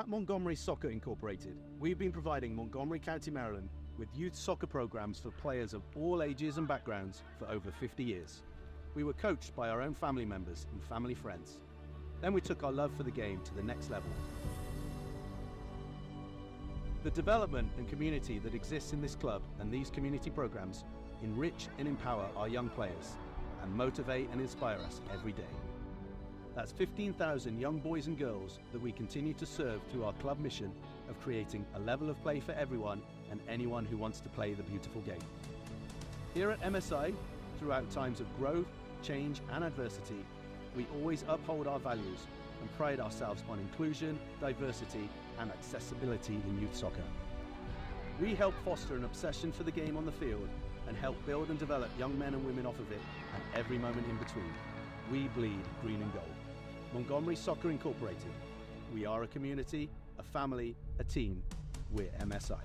At Montgomery Soccer Incorporated, we've been providing Montgomery County, Maryland with youth soccer programs for players of all ages and backgrounds for over 50 years. We were coached by our own family members and family friends. Then we took our love for the game to the next level. The development and community that exists in this club and these community programs enrich and empower our young players and motivate and inspire us every day. That's 15,000 young boys and girls that we continue to serve through our club mission of creating a level of play for everyone and anyone who wants to play the beautiful game. Here at MSI, throughout times of growth, change and adversity, we always uphold our values and pride ourselves on inclusion, diversity and accessibility in youth soccer. We help foster an obsession for the game on the field and help build and develop young men and women off of it and every moment in between. We bleed green and gold. Montgomery Soccer Incorporated. We are a community, a family, a team. We're MSI.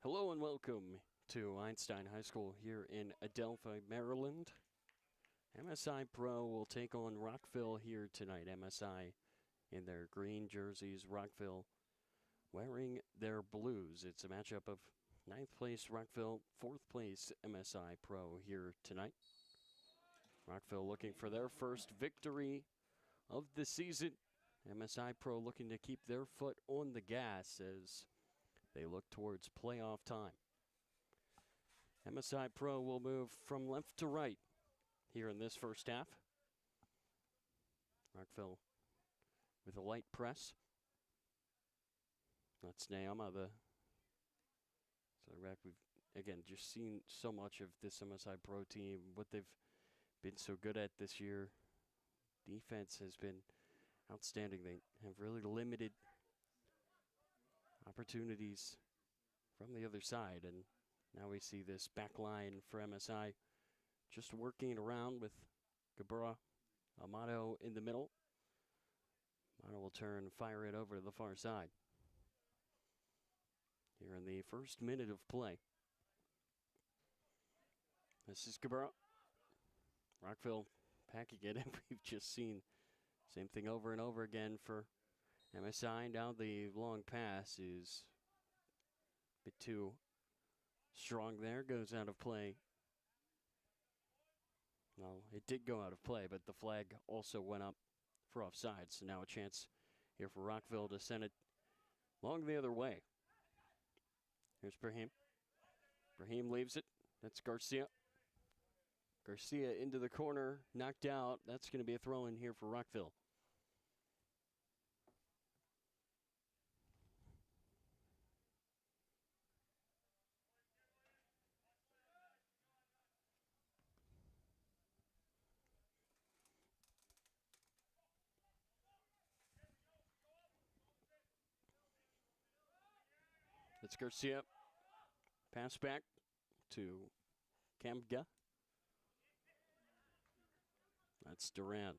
Hello and welcome to Einstein High School here in Adelphi, Maryland. MSI Pro will take on Rockville here tonight. MSI in their green jerseys, Rockville wearing their blues. It's a matchup of 9th place Rockville, 4th place MSI Pro here tonight. Rockville looking for their first victory of the season. MSI Pro looking to keep their foot on the gas as they look towards playoff time. MSI Pro will move from left to right here in this first half. Rockville with a light press. That's Naama, we've, again, just seen so much of this MSI Pro team, what they've been so good at this year. Defense has been outstanding. They have really limited opportunities from the other side, and now we see this back line for MSI just working around with Gabura Amato in the middle. Amato will turn, fire it over to the far side. Here in the first minute of play. This is Gabura. Rockville packing it, and we've just seen same thing over and over again for MSI. Now the long pass is a bit too strong there, goes out of play. Well, it did go out of play, but the flag also went up for offside. So now a chance here for Rockville to send it long the other way. Here's Brahim. Brahim leaves it. That's Garcia. Garcia into the corner, knocked out. That's going to be a throw in here for Rockville. It's Garcia. Pass back to Kamga. That's Duran.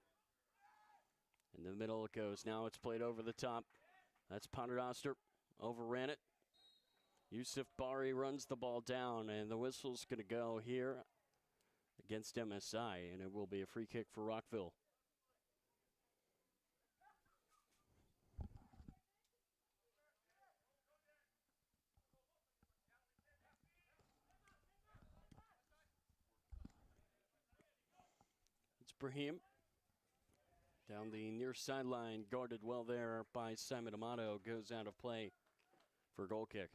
In the middle it goes. Now it's played over the top. That's Ponderoster. Overran it. Yusuf Bari runs the ball down, and the whistle's going to go here against MSI, and it will be a free kick for Rockville. It's Brahim. Down the near sideline, guarded well there by Simon Amato, goes out of play for a goal kick.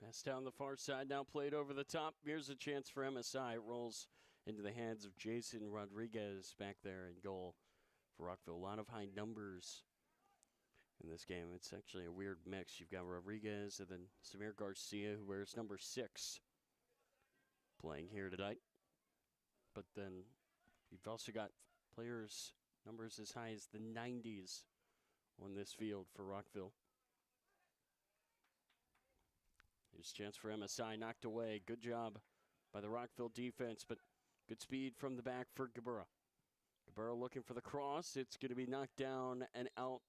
Pass down the far side, now played over the top. Here's a chance for MSI. It rolls into the hands of Jason Rodriguez back there in goal for Rockville. A lot of high numbers in this game. It's actually a weird mix. You've got Rodriguez and then Samir Garcia, who wears number 6, playing here tonight. But then you've also got players, numbers as high as the 90s on this field for Rockville. Here's a chance for MSI, knocked away. Good job by the Rockville defense, but good speed from the back for Gabura. Gabura looking for the cross. It's going to be knocked down and out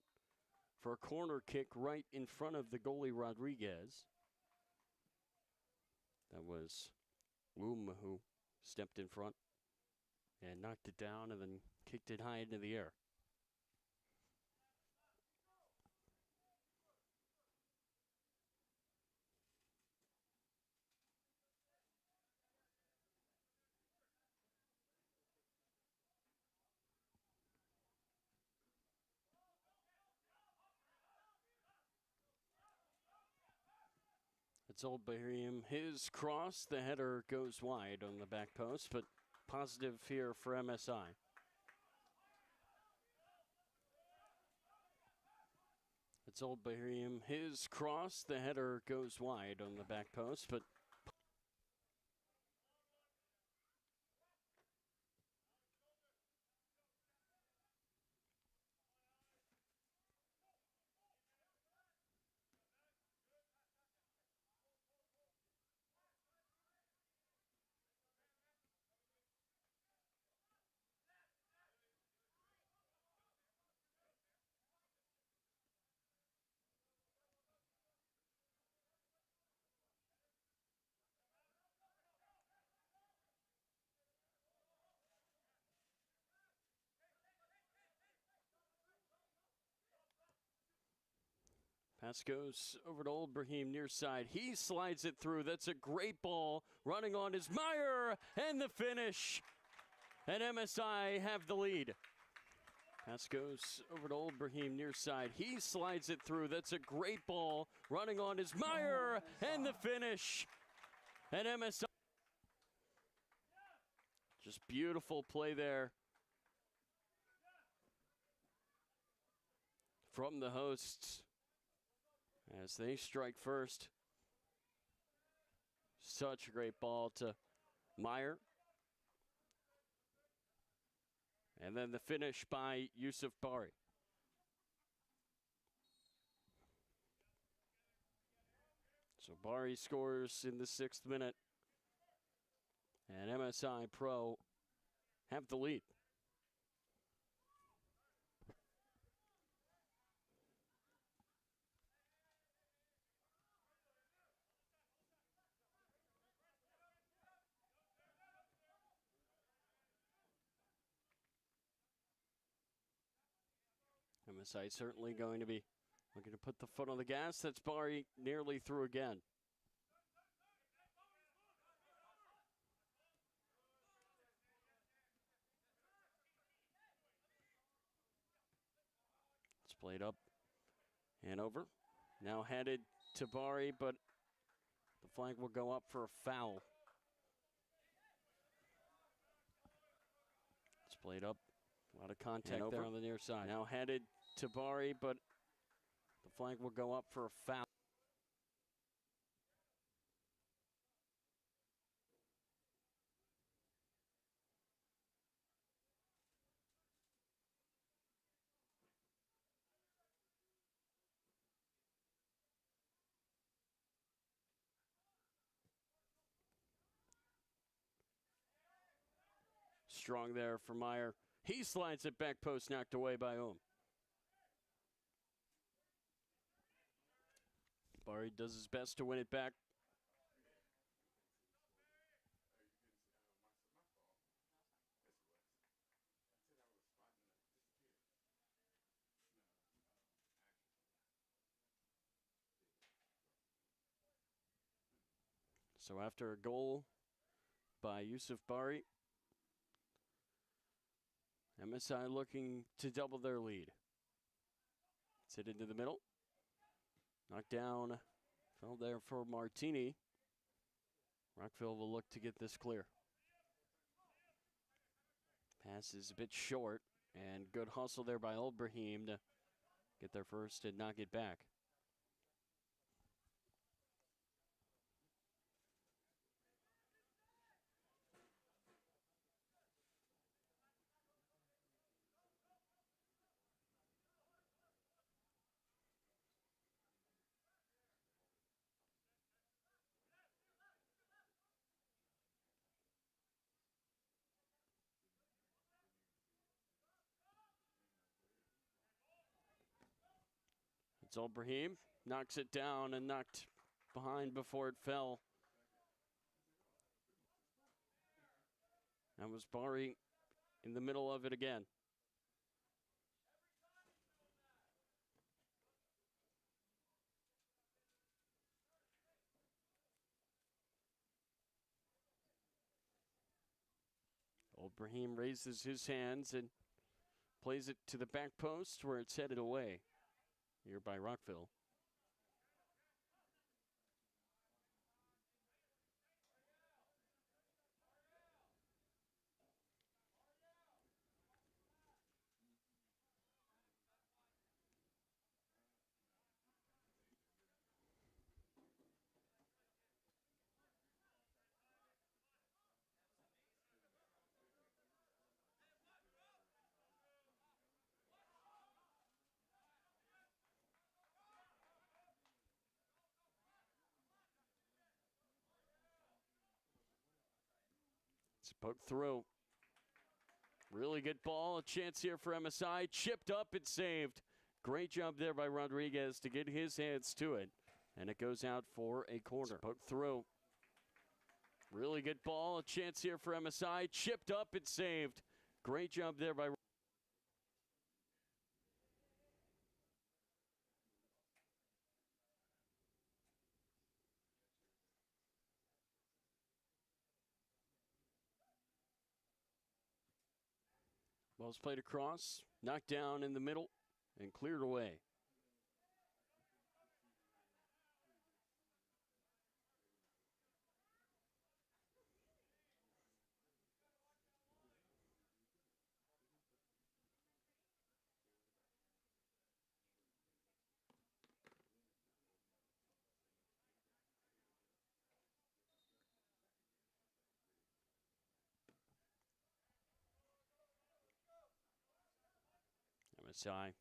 for a corner kick right in front of the goalie Rodriguez. That was Woom who stepped in front and knocked it down and then kicked it high into the air. It's old Baharian. His cross, the header goes wide on the back post, but positive here for MSI. That's Old Bahriam. His cross, the header goes wide on the back post, but pass goes over to Old Brahim near side. He slides it through. That's a great ball. Running on is Meyer, and the finish. And MSI have the lead. Pass goes over to Old Brahim near side. He slides it through. That's a great ball. Running on is Meyer, and the finish. And MSI. Just beautiful play there from the hosts as they strike first. Such a great ball to Meyer. And then the finish by Yusuf Bari. So Bari scores in the 6th minute. And MSI Pro have the lead. MSI certainly going to be looking to put the foot on the gas. That's Bari nearly through again. It's played up and over. Now headed to Bari, but the flag will go up for a foul. It's played up. A lot of contact there on the near side. Now headed to Bari, but the flag will go up for a foul. Strong there for Meyer. He slides it back post, knocked away by Ohm. Bari does his best to win it back. So after a goal by Yusuf Bari, MSI looking to double their lead. It's hit into the middle. Knocked down. Fell there for Martini. Rockville will look to get this clear. Pass is a bit short, and good hustle there by Old Brahim to get there first and knock it back. It's Old Brahim, knocks it down and knocked behind before it fell. That was Bari in the middle of it again. Old Brahim raises his hands and plays it to the back post where it's headed away here by Rockville. It's poked through. Really good ball. A chance here for MSI. Chipped up and saved. Great job there by Rodriguez to get his hands to it. And it goes out for a corner. It's poked through. Really good ball. A chance here for MSI. Chipped up and saved. Great job there by ball's played across, knocked down in the middle, and cleared away. MSI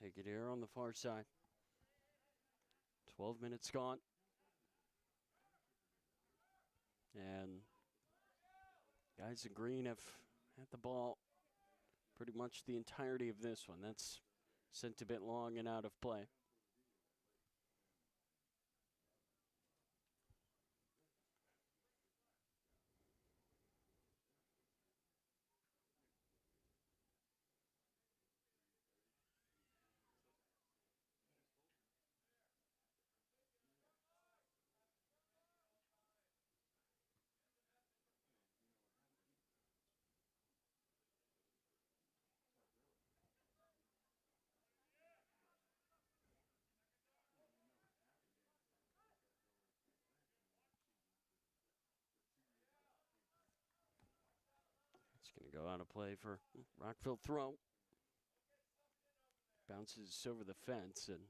take it here on the far side. 12 minutes gone. And guys in green have had the ball pretty much the entirety of this one. That's sent a bit long and out of play. It's going to go out of play for Rockville throw. Bounces over the fence, and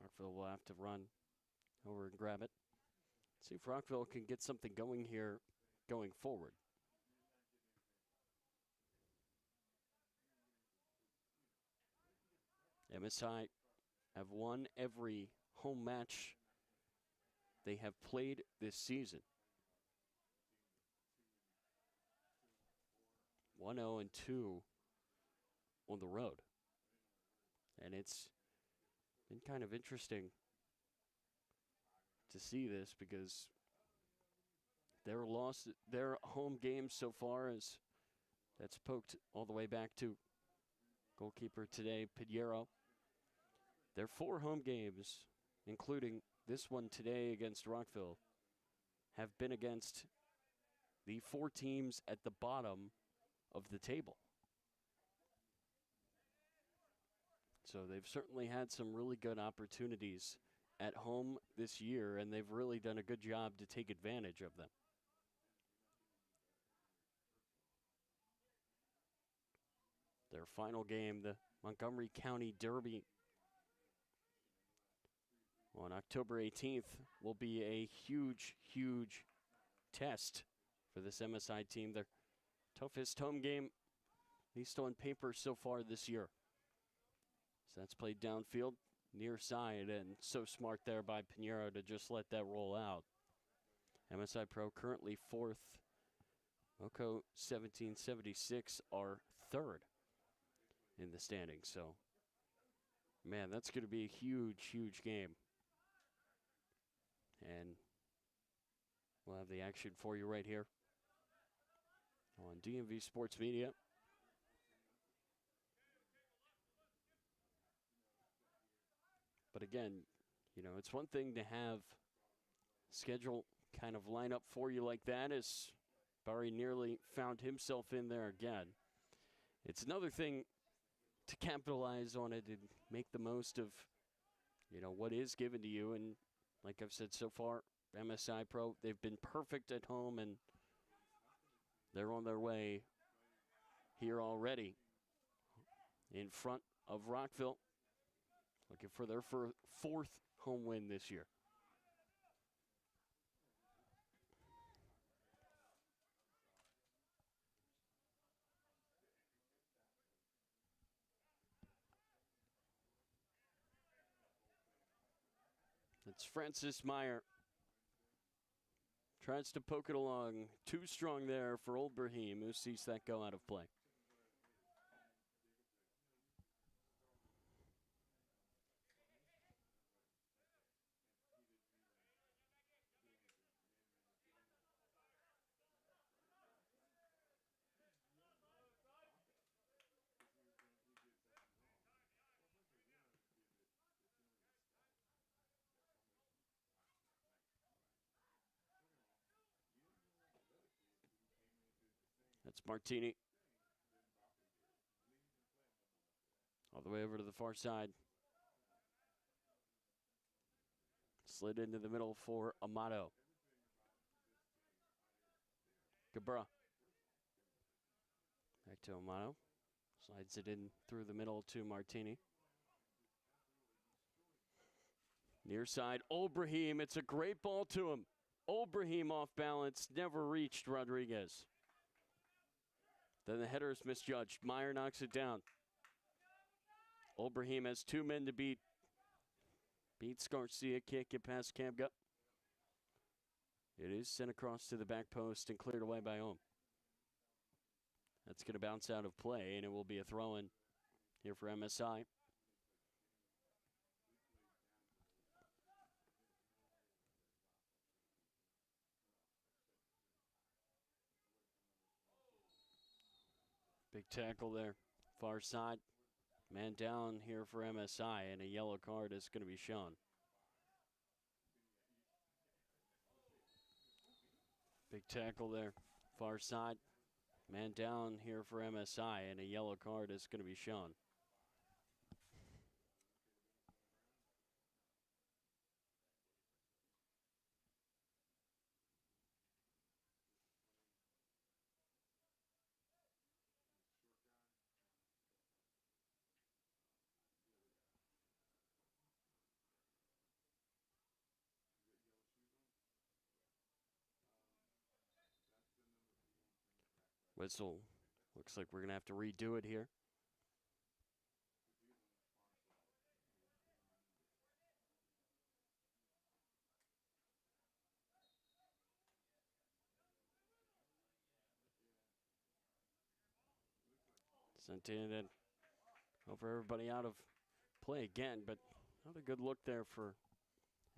Rockville will have to run over and grab it. See if Rockville can get something going here going forward. MSI have won every home match they have played this season. 1-0-2 on the road. And it's been kind of interesting to see this because their home games so far that's poked all the way back to goalkeeper today, Pinheiro. Their 4 home games, including this one today against Rockville, have been against the 4 teams at the bottom of the table. So they've certainly had some really good opportunities at home this year, and they've really done a good job to take advantage of them. Their final game, the Montgomery County Derby on October 18th, will be a huge, huge test for this MSI team. Their toughest home game, at least on paper so far this year. So that's played downfield, near side, and so smart there by Pinheiro to just let that roll out. MSI Pro currently 4th. Moco 1776 are 3rd in the standings. So, man, that's going to be a huge, huge game. And we'll have the action for you right here on DMV Sports Media. But again, you know, it's one thing to have schedule kind of line up for you like that, as Barry nearly found himself in there again. It's another thing to capitalize on it and make the most of, you know, what is given to you. And like I've said so far, MSI Pro, they've been perfect at home, and they're on their way here already in front of Rockville, looking for their 4th home win this year. It's Francis Meyer Tries to poke it along. Too strong there for Old Brahim, who sees that go out of play. That's Martini. All the way over to the far side. Slid into the middle for Amato. Cabra. Back to Amato. Slides it in through the middle to Martini. Near side, Old Brahim. It's a great ball to him. Old Brahim off balance. Never reached Rodriguez. Then the header is misjudged. Meyer knocks it down. Old Brahim has 2 men to beat. Beats Garcia, can't get past Camga. It is sent across to the back post and cleared away by Ohm. That's going to bounce out of play, and it will be a throw-in here for MSI. Big tackle there, far side. Man down here for MSI, and a yellow card is going to be shown. Big tackle there, far side. Man down here for MSI, and a yellow card is going to be shown. Whistle. Looks like we're going to have to redo it here. Sent in and over everybody out of play again, but not a good look there for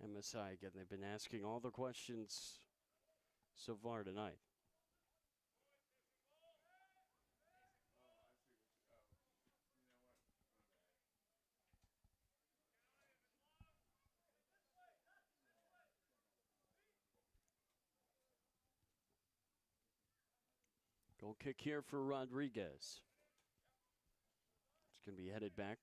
MSI. Again, they've been asking all the questions so far tonight. Goal kick here for Rodriguez. It's going to be headed back.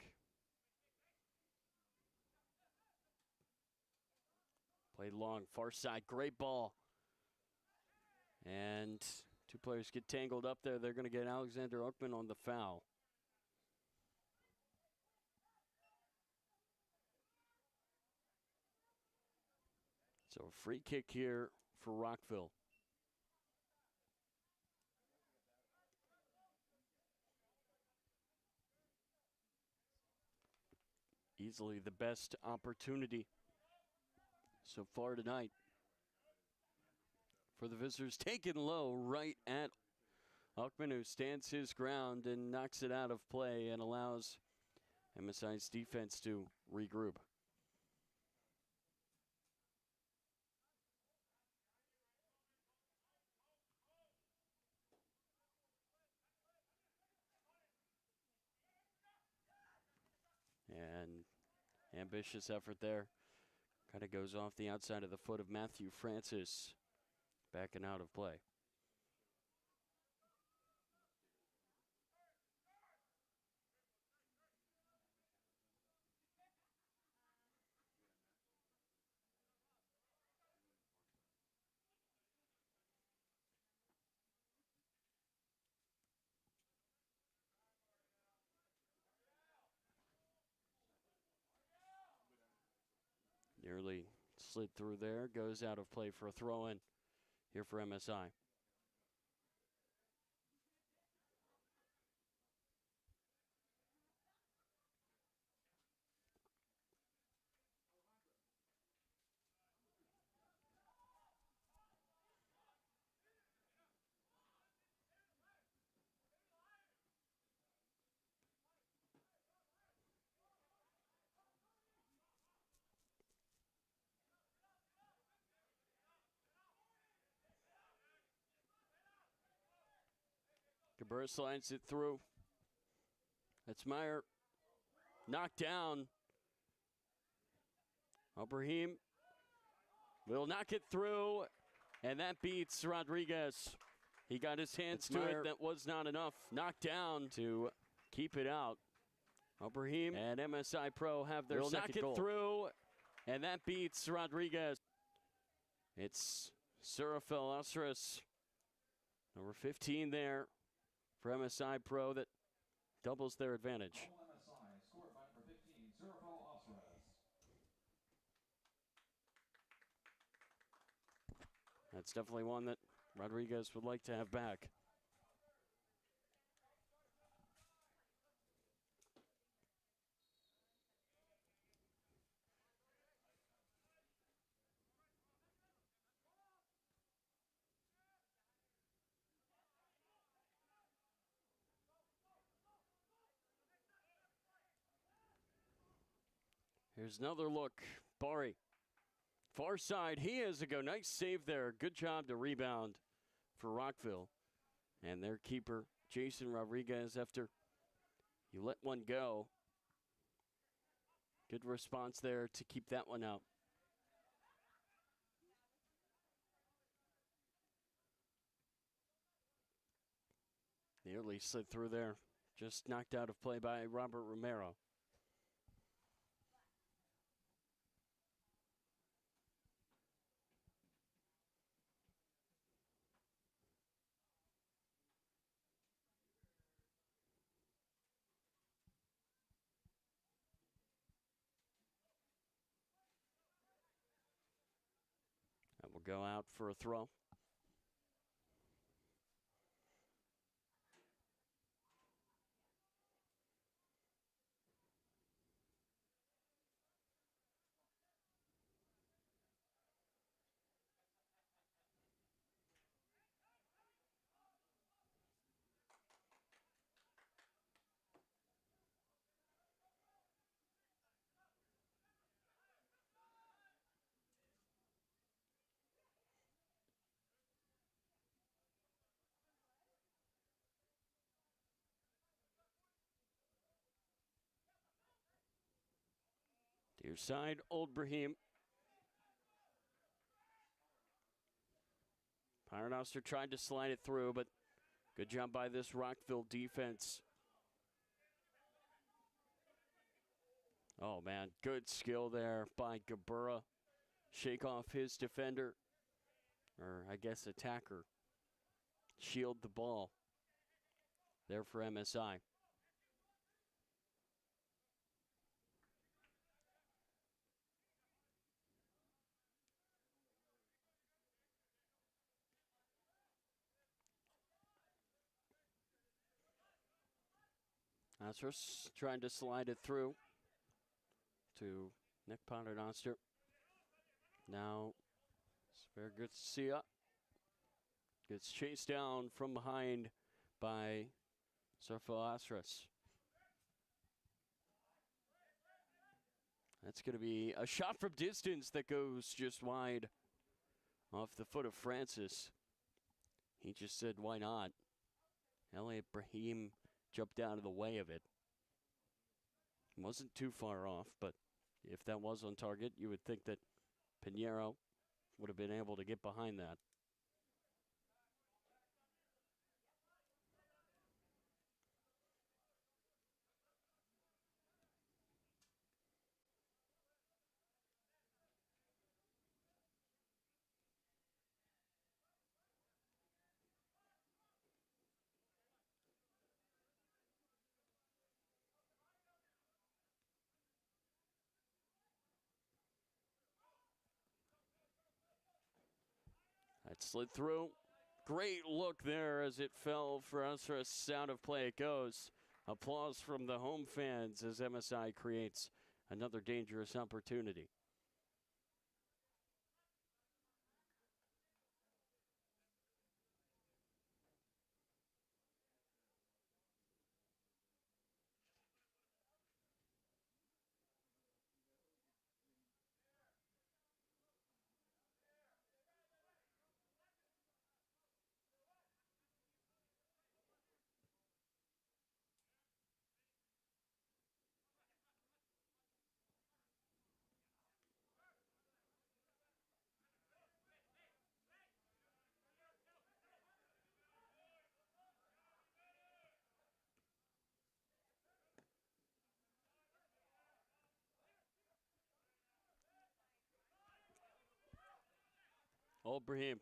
Played long, far side, great ball. And 2 players get tangled up there. They're going to get Alexander Oakman on the foul. So a free kick here for Rockville. Easily the best opportunity so far tonight for the visitors. Taken low right at Oakman, who stands his ground and knocks it out of play and allows MSI's defense to regroup. And ambitious effort there. Kind of goes off the outside of the foot of Matthew Francis. Backing out of play. Nearly slid through there. Goes out of play for a throw-in here for MSI. Cabrera slides it through. That's Meyer. Knocked down. Ibrahim will knock it through, and that beats Rodriguez. He got his hands to it. That was not enough. Knocked down to keep it out. Ibrahim and MSI Pro have their second goal. Knock it through, and that beats Rodriguez. It's Surafel Asras, number 15 there for MSI Pro, that doubles their advantage. MSI scored by number 15, Surafel Asras. That's definitely one that Rodriguez would like to have back. Here's another look. Bari. Far side. He has a go. Nice save there. Good job to rebound for Rockville. And their keeper, Jason Rodriguez, after you let one go. Good response there to keep that one out. Nearly slid through there. Just knocked out of play by Robert Romero. That will go out for a throw. To your side, Old Brahim. Paternoster tried to slide it through, but good job by this Rockville defense. Oh, man, good skill there by Gabura. Shake off his defender, or I guess attacker. Shield the ball there for MSI. Astros trying to slide it through to Nick Paternoster. Now, Svergutsia gets chased down from behind by Surafel Asras. That's going to be a shot from distance that goes just wide off the foot of Francis. He just said, why not? Elliot Brahim jumped out of the way of it. Wasn't too far off, but if that was on target, you would think that Pinheiro would have been able to get behind that. That slid through. Great look there as it fell for Asras. Out of play it goes. Applause from the home fans as MSI creates another dangerous opportunity. Brahim.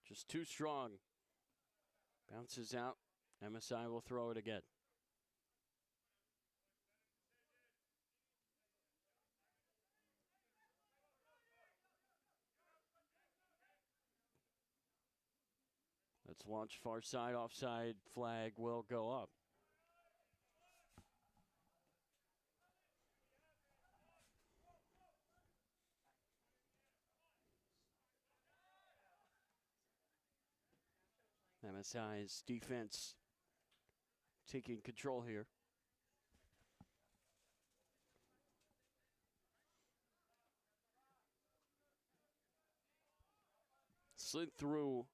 Just too strong. Bounces out. MSI will throw it again. Let's launch far side, offside flag will go up. MSI's defense taking control here. Slid through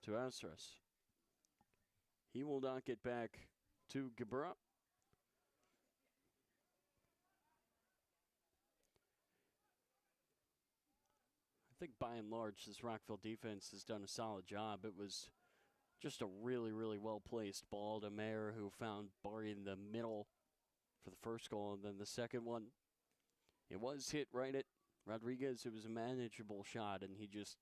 to Asras. He will not get back to Gabra. I think by and large, this Rockville defense has done a solid job. It was just a really, really well-placed ball to Mayer, who found Bari in the middle for the first goal, and then the second one, it was hit right at Rodriguez. It was a manageable shot, and he just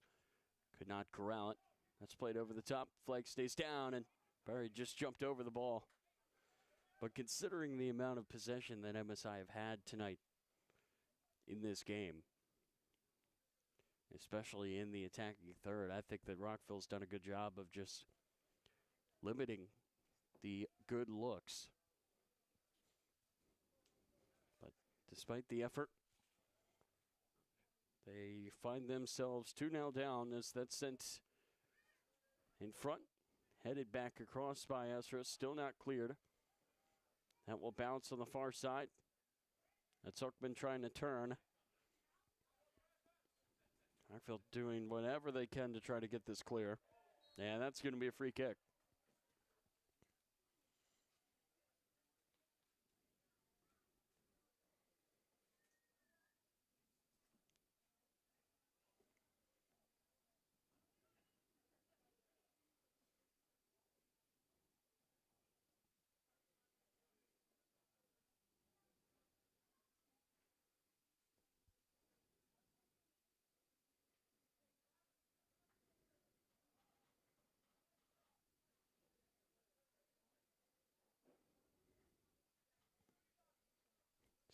could not corral it. That's played over the top. Flag stays down, and Bari just jumped over the ball. But considering the amount of possession that MSI have had tonight in this game, especially in the attacking third, I think that Rockville's done a good job of just limiting the good looks. But despite the effort, they find themselves 2-0 down as that's sent in front. Headed back across by Ezra, still not cleared. That will bounce on the far side. That's Oakman trying to turn. Rockville doing whatever they can to try to get this clear. And that's going to be a free kick.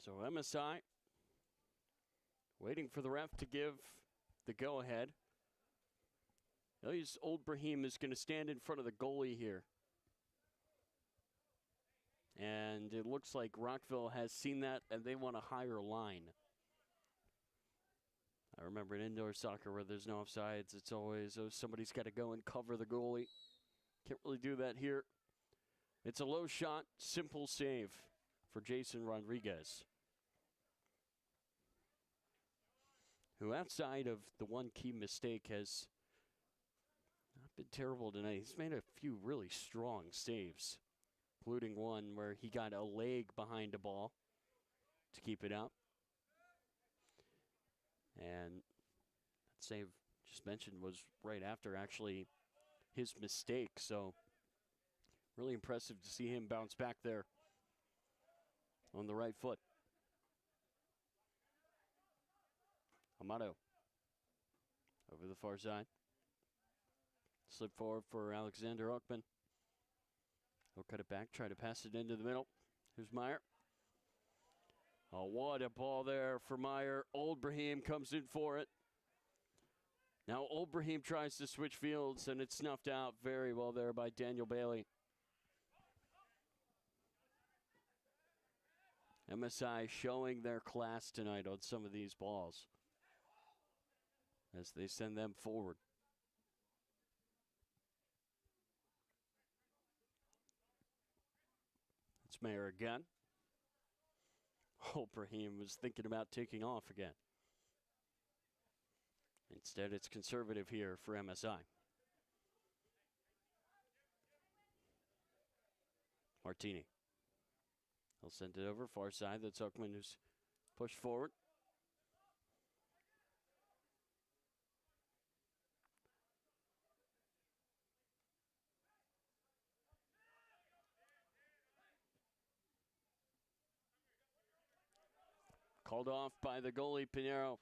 So MSI waiting for the ref to give the go-ahead. Old Brahim is going to stand in front of the goalie here. And it looks like Rockville has seen that, and they want a higher line. I remember in indoor soccer where there's no offsides, it's always, oh, somebody's got to go and cover the goalie. Can't really do that here. It's a low shot, simple save for Jason Rodriguez, who outside of the one key mistake has not been terrible tonight. He's made a few really strong saves, including one where he got a leg behind a ball to keep it out. And that save just mentioned was right after actually his mistake. So really impressive to see him bounce back there on the right foot. Amato over the far side. Slip forward for Alexander Oakman. He'll cut it back, try to pass it into the middle. Here's Meyer. Oh, what a ball there for Meyer. Old Brahim comes in for it. Now Old Brahim tries to switch fields, and it's snuffed out very well there by Daniel Bailey. MSI showing their class tonight on some of these balls as they send them forward. It's Mayer again. Old Brahim was thinking about taking off again. Instead, it's conservative here for MSI. Martini. He'll send it over far side. That's Oakman who's pushed forward. Called off by the goalie, Pinheiro.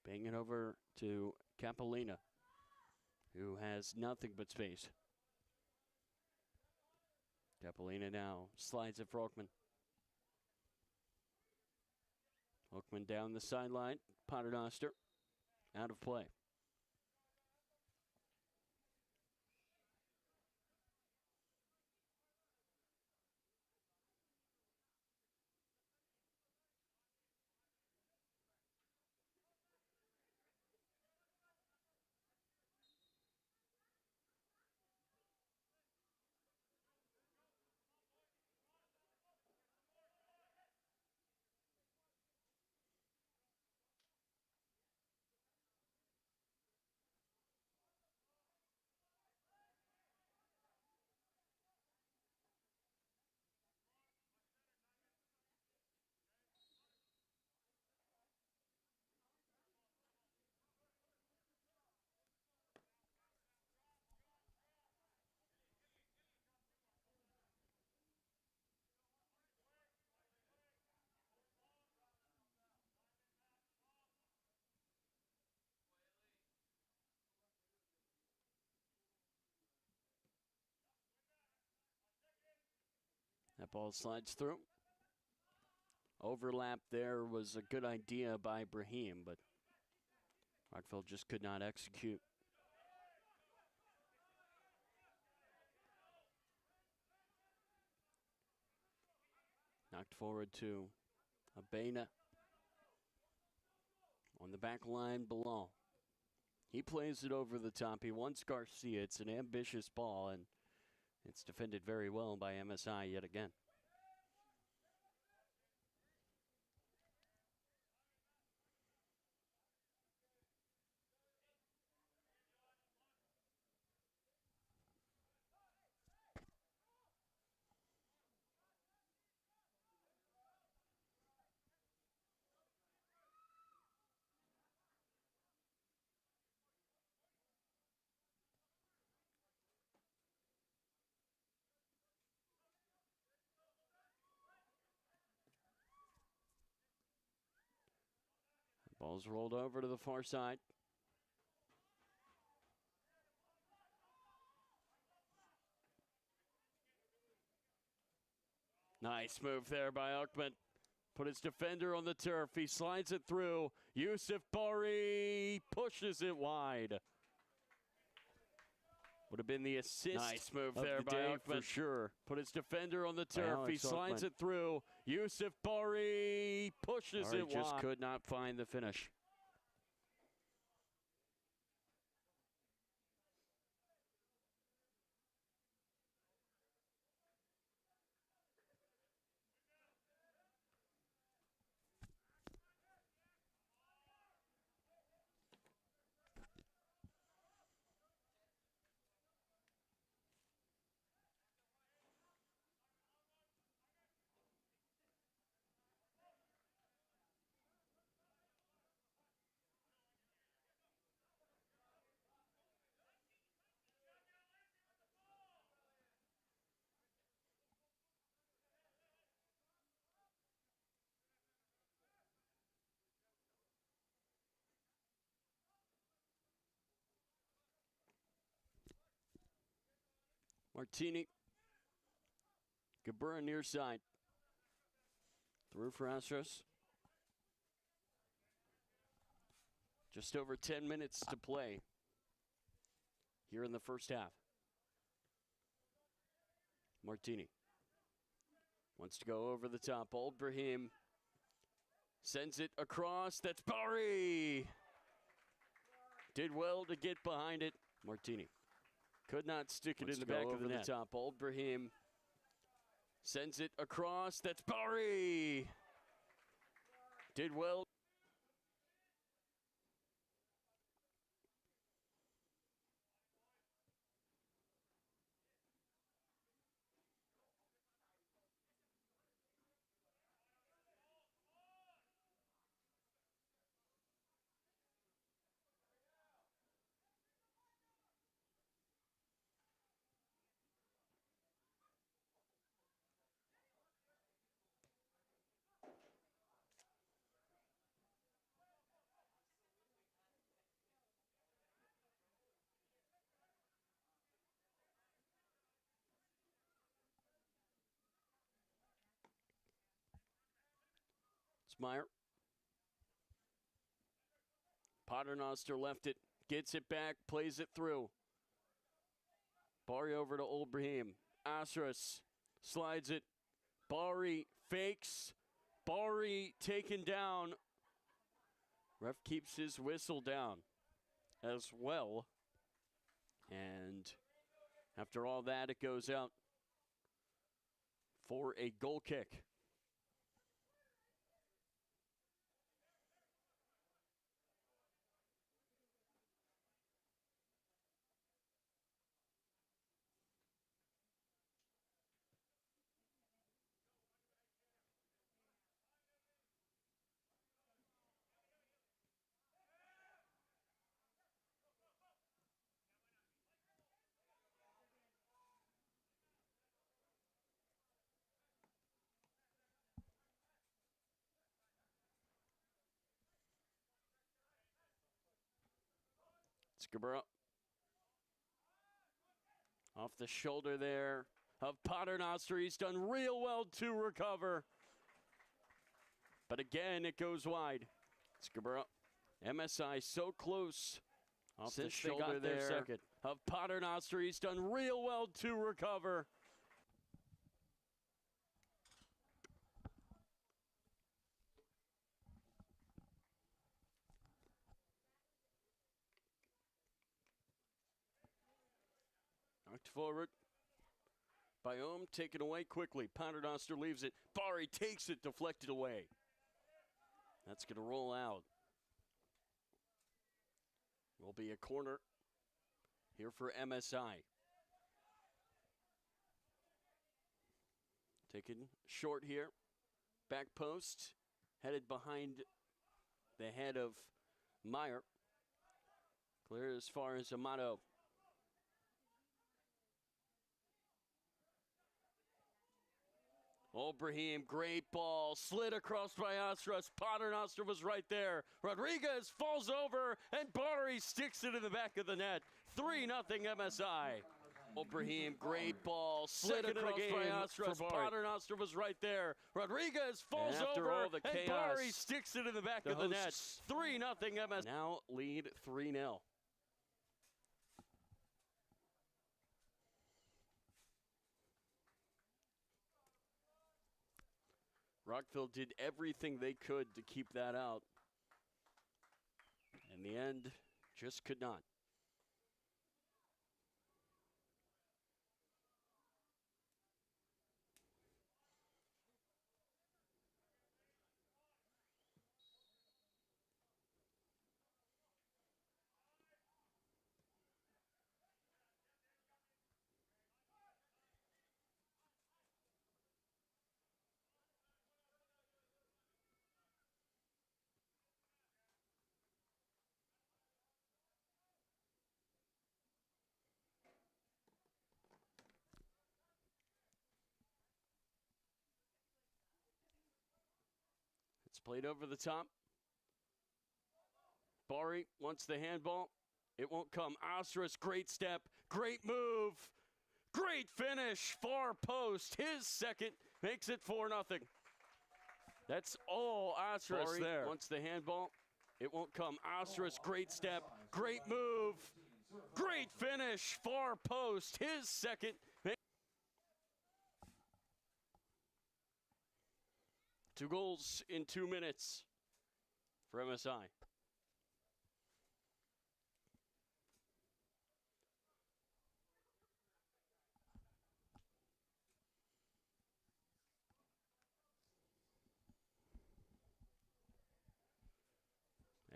Bang it over to Capolina, who has nothing but space. Capolina now slides it for Oakman. Oakman down the sideline. Paternoster out of play. That ball slides through. Overlap there was a good idea by Brahim, but Rockville just could not execute. Knocked forward to Abena on the back line below. He plays it over the top. He wants Garcia. It's an ambitious ball, and it's defended very well by MSI yet again. Ball's rolled over to the far side. Nice move there by Oakman. Put his defender on the turf. He slides it through. Yusuf Bari pushes it wide. Would have been the assist. Nice move there by Oakman. For sure. Put his defender on the turf. He slides it through. Yusuf Bari pushes it wide. Just could not find the finish. Martini. Gabura near side. Through for Astros. Just over 10 minutes to play here in the first half. Martini wants to go over the top. Old Brahim sends it across. That's Bari. Did well to get behind it. Martini could not stick it in the back of the net. Top. Old Brahim sends it across. That's Bari. Did well. It's Meyer. Paternoster left it, gets it back, plays it through. Bari over to Old Brahim. Asras slides it. Bari fakes. Bari taken down. Ref keeps his whistle down as well. And after all that, it goes out for a goal kick. Scabura off the shoulder there of Paternoster. He's done real well to recover. But again, it goes wide. Scabura, MSI so close off the shoulder there of Paternoster. He's done real well to recover. Knocked forward by Ohm, taken away quickly. Paternoster leaves it. Bari takes it, deflected away. That's going to roll out. Will be a corner here for MSI. Taken short here. Back post, headed behind the head of Meyer. Clear as far as Amato. Brahim, great ball, slid across by Asras. Paternoster was right there. Rodriguez falls over, and Bari sticks it in the back of the net. 3-0 MSI. Brahim, great ball, slid across by Asras. Paternoster was right there. Rodriguez falls over, and Bari sticks it in the back of the net. 3-0 MSI. Now lead 3-0. Rockville did everything they could to keep that out. In the end, just could not. It's played over the top. Bari wants the handball. It won't come. Asras, great step, great move, great finish, far post. His second makes it 4-0. That's all Asras Bari there. Wants the handball. It won't come. Asras, great step, great move, great finish, far post. His second. 2 goals in 2 minutes for MSI.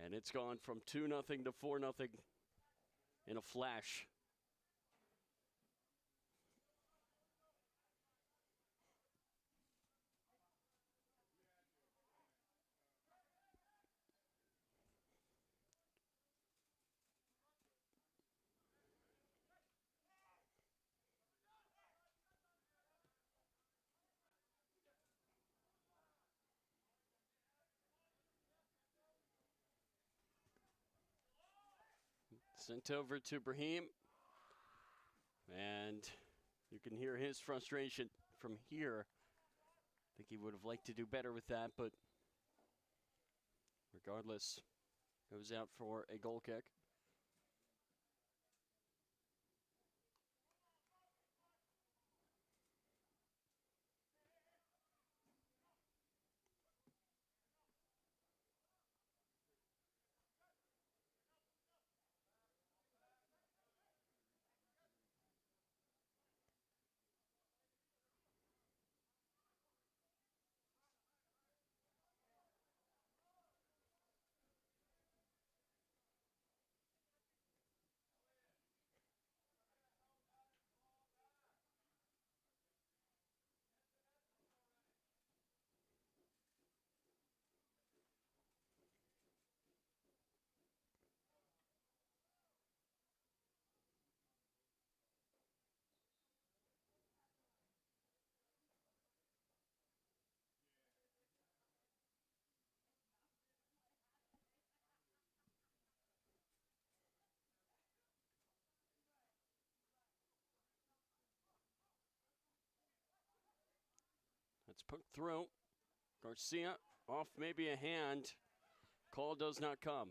And it's gone from 2-0 to 4-0 in a flash. Sent over to Brahim. And you can hear his frustration from here. I think he would have liked to do better with that, but Regardless, goes out for a goal kick. It's poked through. Garcia off maybe a hand. Call does not come.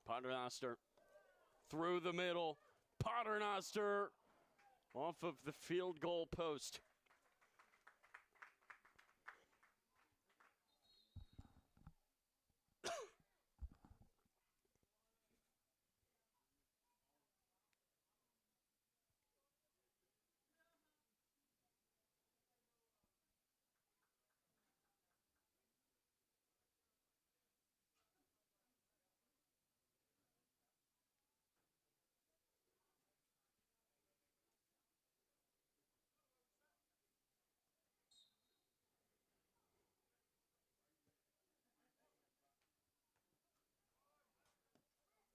Paternoster through the middle. Paternoster off of the field goal post.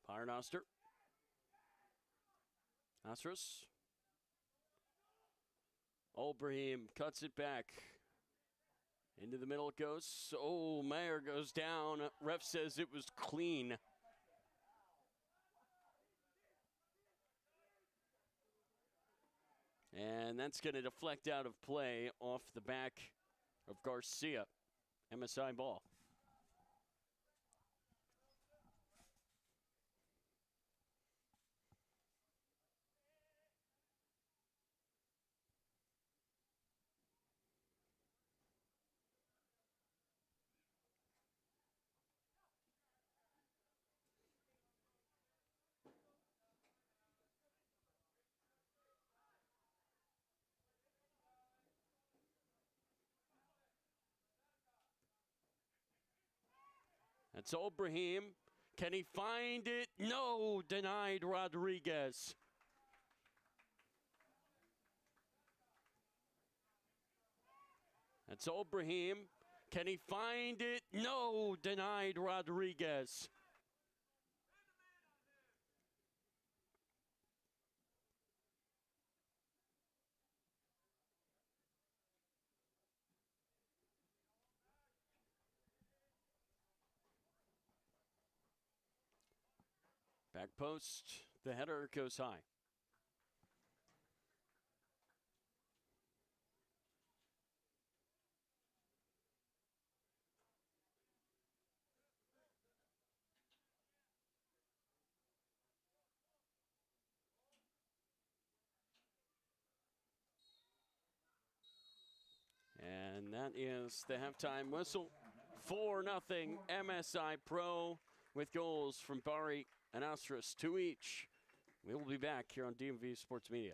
Paternoster. Astros. Obrahim cuts it back. Into the middle it goes. Oh, Mayer goes down. Ref says it was clean. And that's going to deflect out of play off the back of Garcia. MSI ball. That's Obrahim. Can he find it? No, denied Rodriguez. That's Obrahim. Can he find it? No, denied Rodriguez. Back post, the header goes high. And that is the halftime whistle. 4-0 MSI Pro with goals from Bari and Astros, 2 each. We will be back here on DMV Sports Media.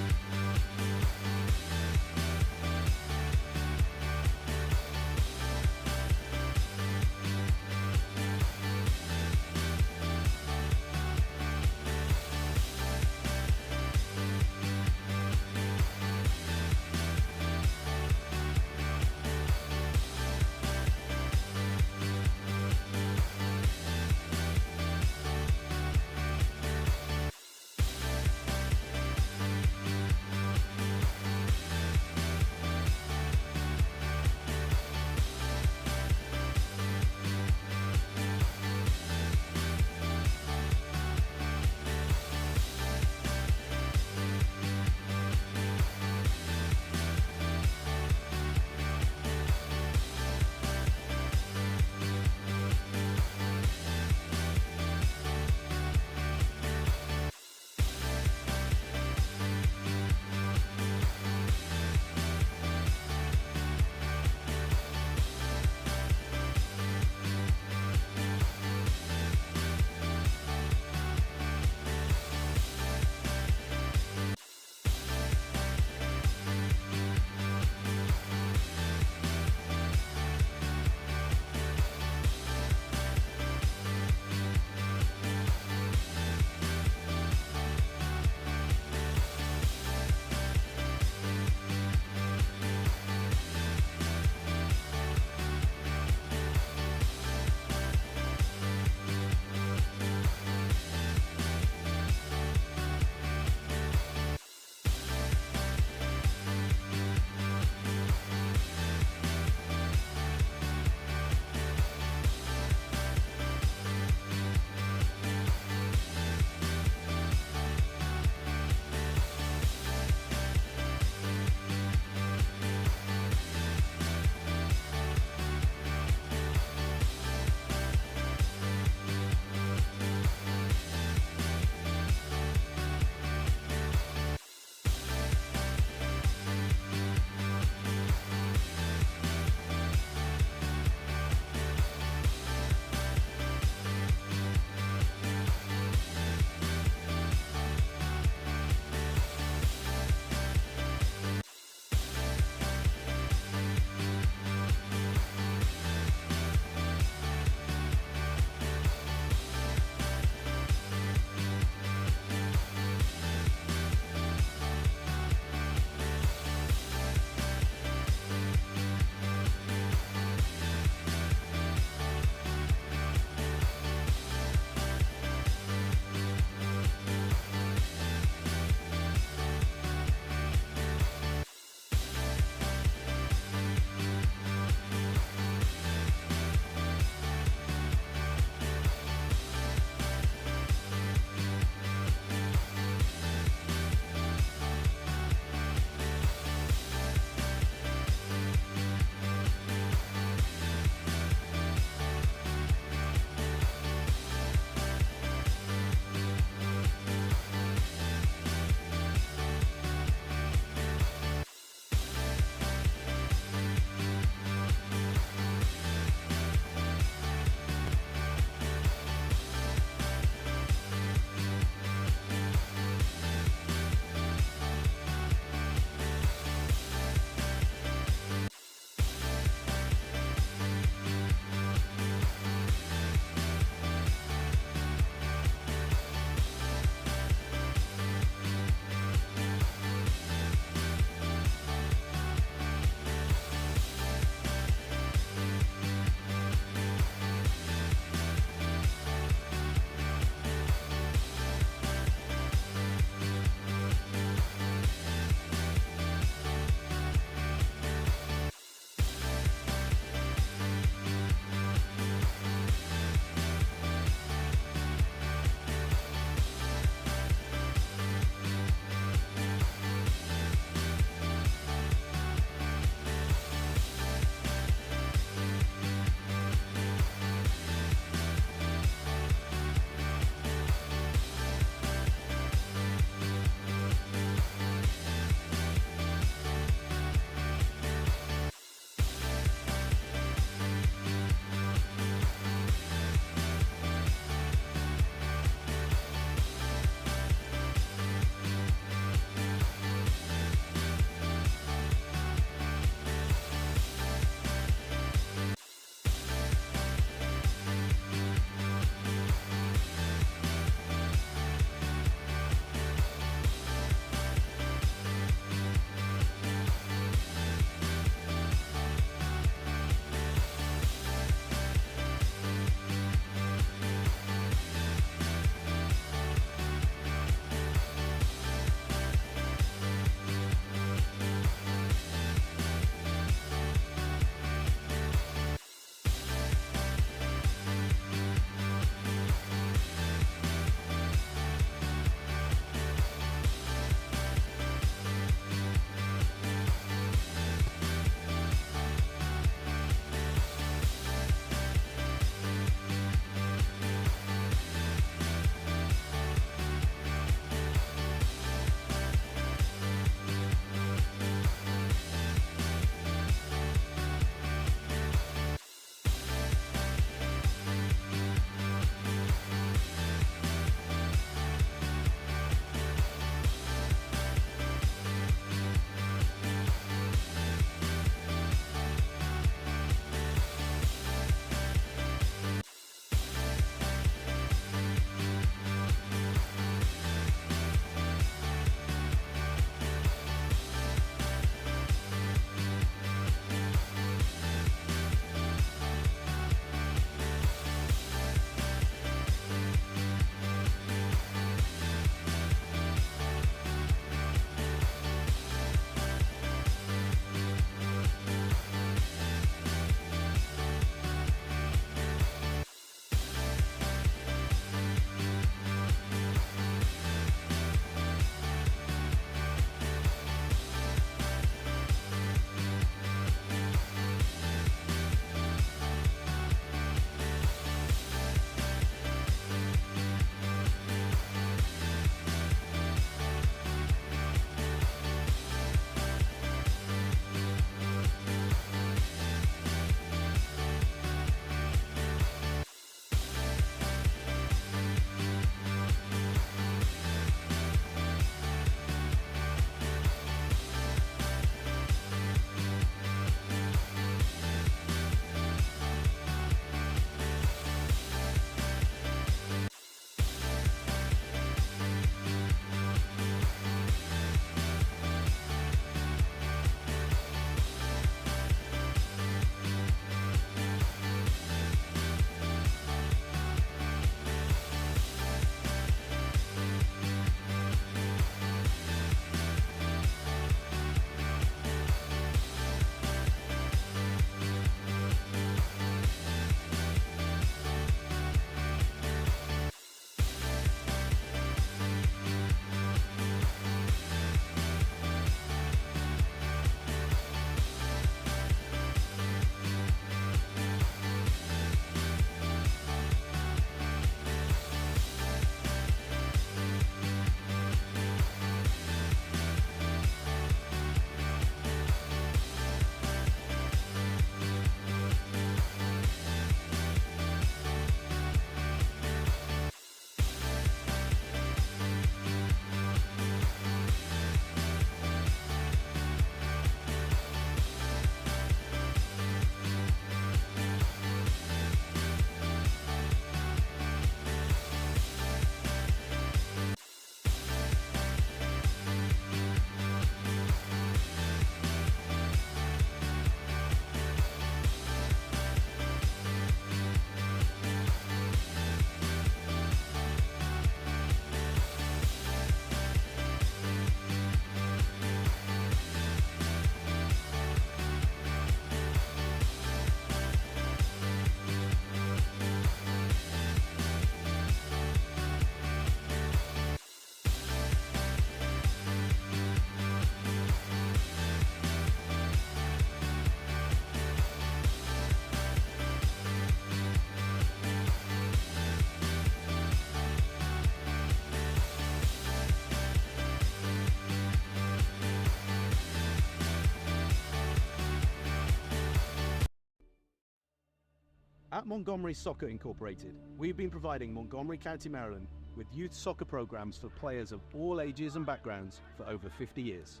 At Montgomery Soccer Incorporated, we've been providing Montgomery County, Maryland with youth soccer programs for players of all ages and backgrounds for over 50 years.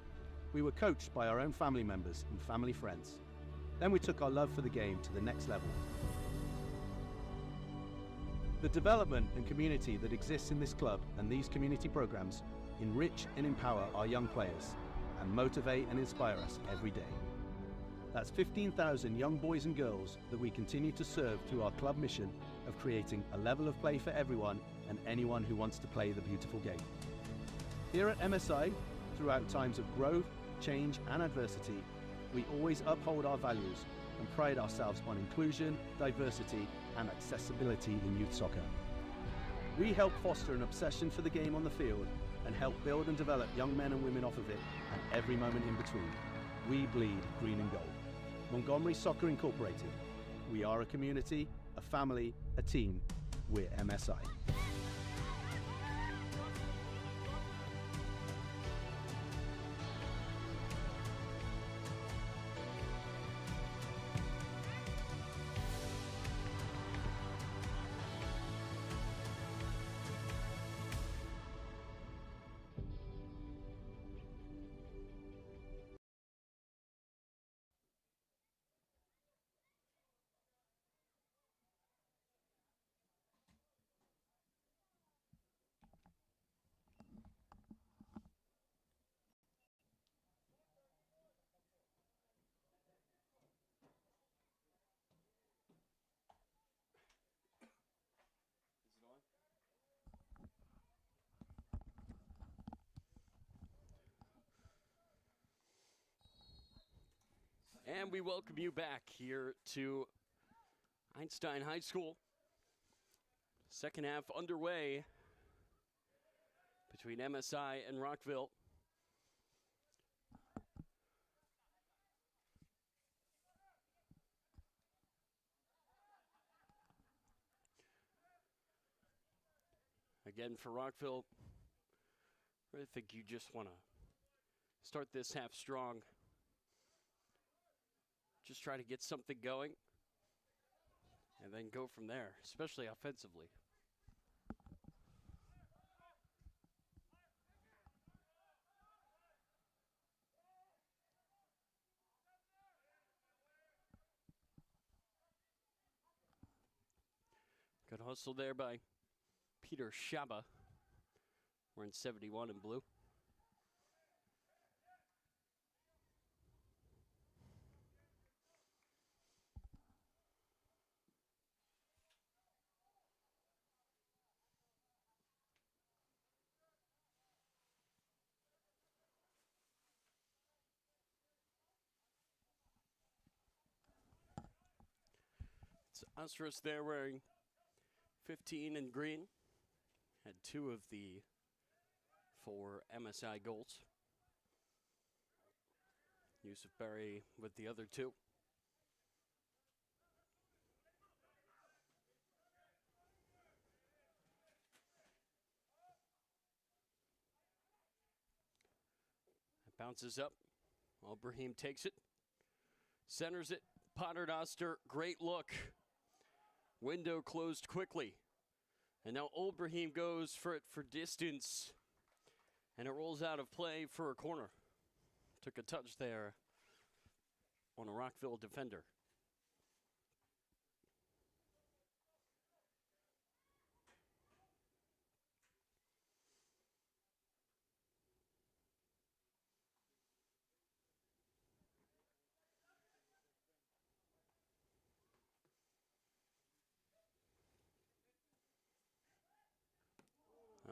We were coached by our own family members and family friends. Then we took our love for the game to the next level. The development and community that exists in this club and these community programs enrich and empower our young players and motivate and inspire us every day. That's 15,000 young boys and girls that we continue to serve through our club mission of creating a level of play for everyone and anyone who wants to play the beautiful game. Here at MSI, throughout times of growth, change and adversity, we always uphold our values and pride ourselves on inclusion, diversity and accessibility in youth soccer. We help foster an obsession for the game on the field and help build and develop young men and women off of it and every moment in between. We bleed green and gold. Montgomery Soccer Incorporated. We are a community, a family, a team. We're MSI. And we welcome you back here to Einstein High School. Second half underway between MSI and Rockville. Again, for Rockville, I really think you just want to start this half strong. Just try to get something going and then go from there, especially offensively. Good hustle there by Peter Shaba. We're in 71 in blue. It's Astros there wearing 15 in green. Had 2 of the 4 MSI goals. Yusuf Berry with the other 2. It bounces up. Brahim takes it. Centers it. Potter Doster, great look. Window closed quickly. And now Brahim goes for it for distance. And it rolls out of play for a corner. Took a touch there on a Rockville defender.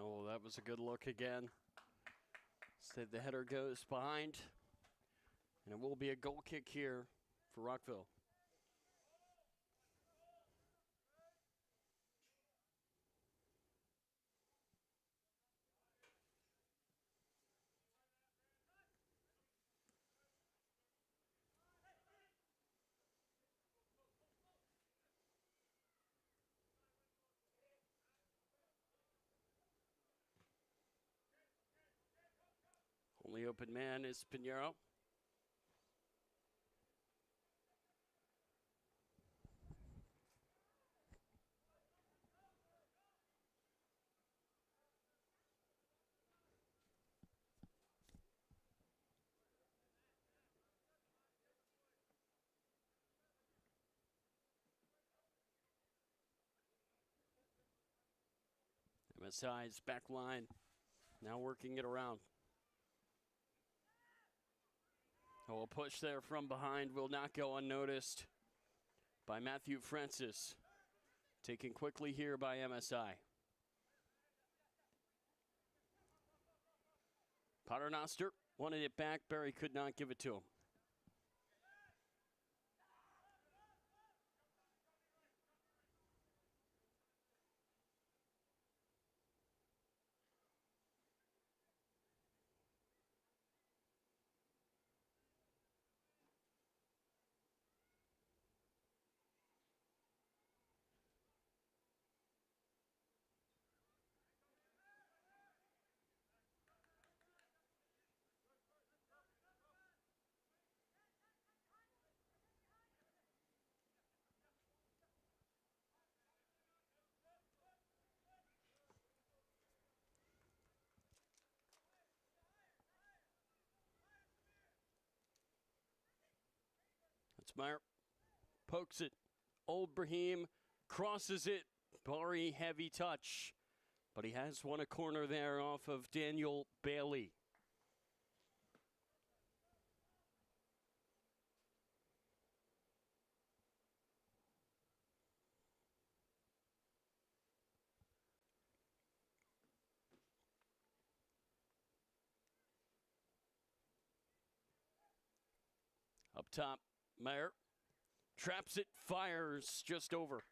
Oh, that was a good look again. Instead, the header goes behind. And it will be a goal kick here for Rockville. Only open man is Pinheiro. MSI's back line now working it around. Oh, a push there from behind will not go unnoticed by Matthew Francis. Taken quickly here by MSI. Paternoster wanted it back. Barry could not give it to him. That's Meyer. Pokes it. Old Brahim crosses it. Very heavy touch. But he has won a corner there off of Daniel Bailey. Up top, Meyer traps it, fires just over.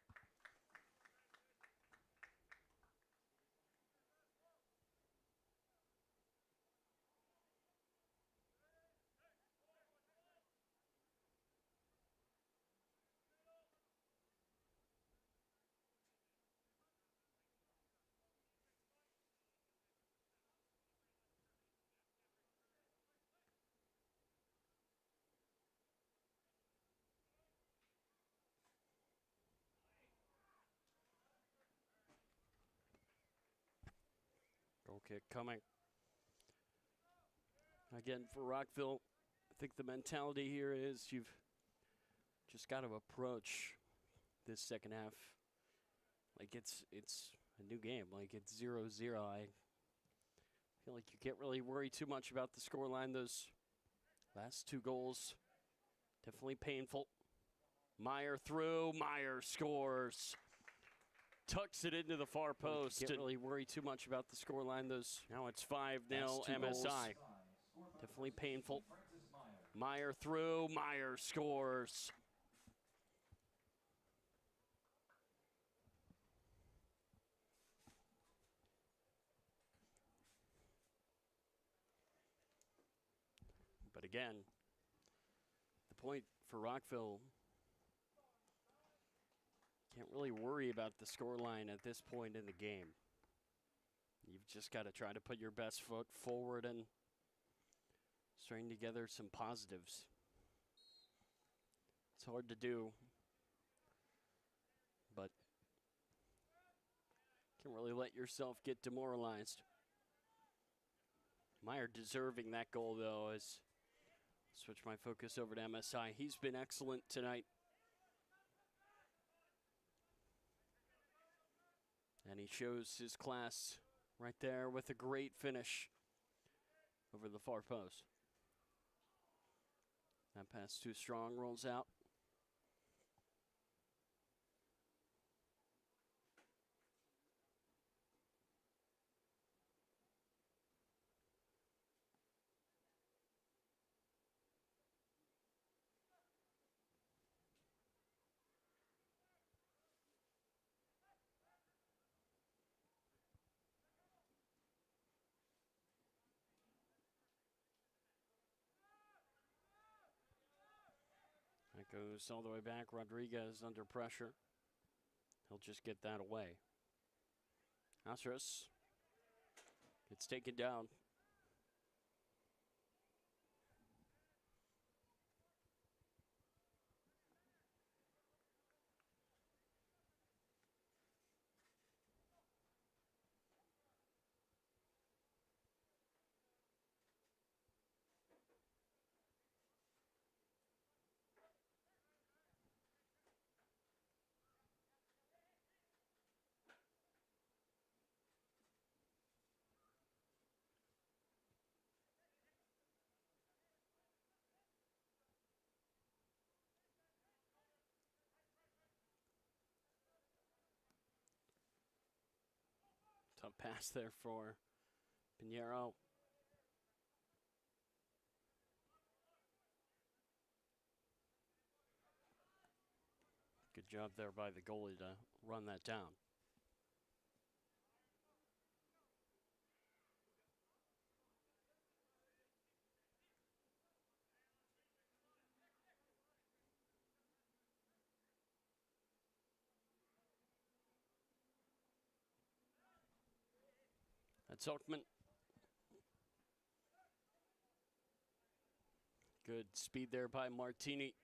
Goal kick coming. Again, for Rockville, I think the mentality here is you've just got to approach this second half like it's a new game, like it's 0-0. I feel like you can't really worry too much about the scoreline. Those last two goals, definitely painful. Meyer through, Meyer scores. Tucks it into the far post. Can't really worry too much about the scoreline. Now it's 5-0 MSI. Definitely painful. Meyer through, Meyer scores. But again, the point for Rockville, can't really worry about the scoreline at this point in the game. You've just got to try to put your best foot forward and string together some positives. It's hard to do, but can't really let yourself get demoralized. Meyer deserving that goal, though, as switch my focus over to MSI. He's been excellent tonight. And he shows his class right there with a great finish over the far post. That pass too strong, rolls out. That goes all the way back. Rodriguez under pressure. He'll just get that away. Astros gets taken down. Tough pass there for Pinheiro. Good job there by the goalie to run that down. That's Oakman. Good speed there by Martini.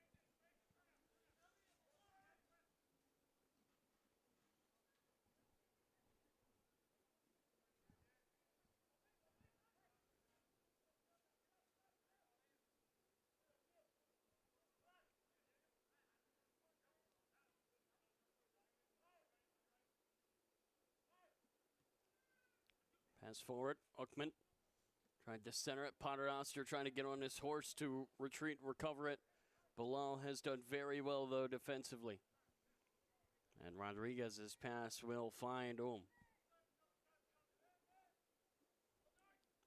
Pass forward, Oakman tried to center it. Paternoster trying to get on his horse to retreat, recover it. Bilal has done very well, though, defensively. And Rodriguez's pass will find Ohm.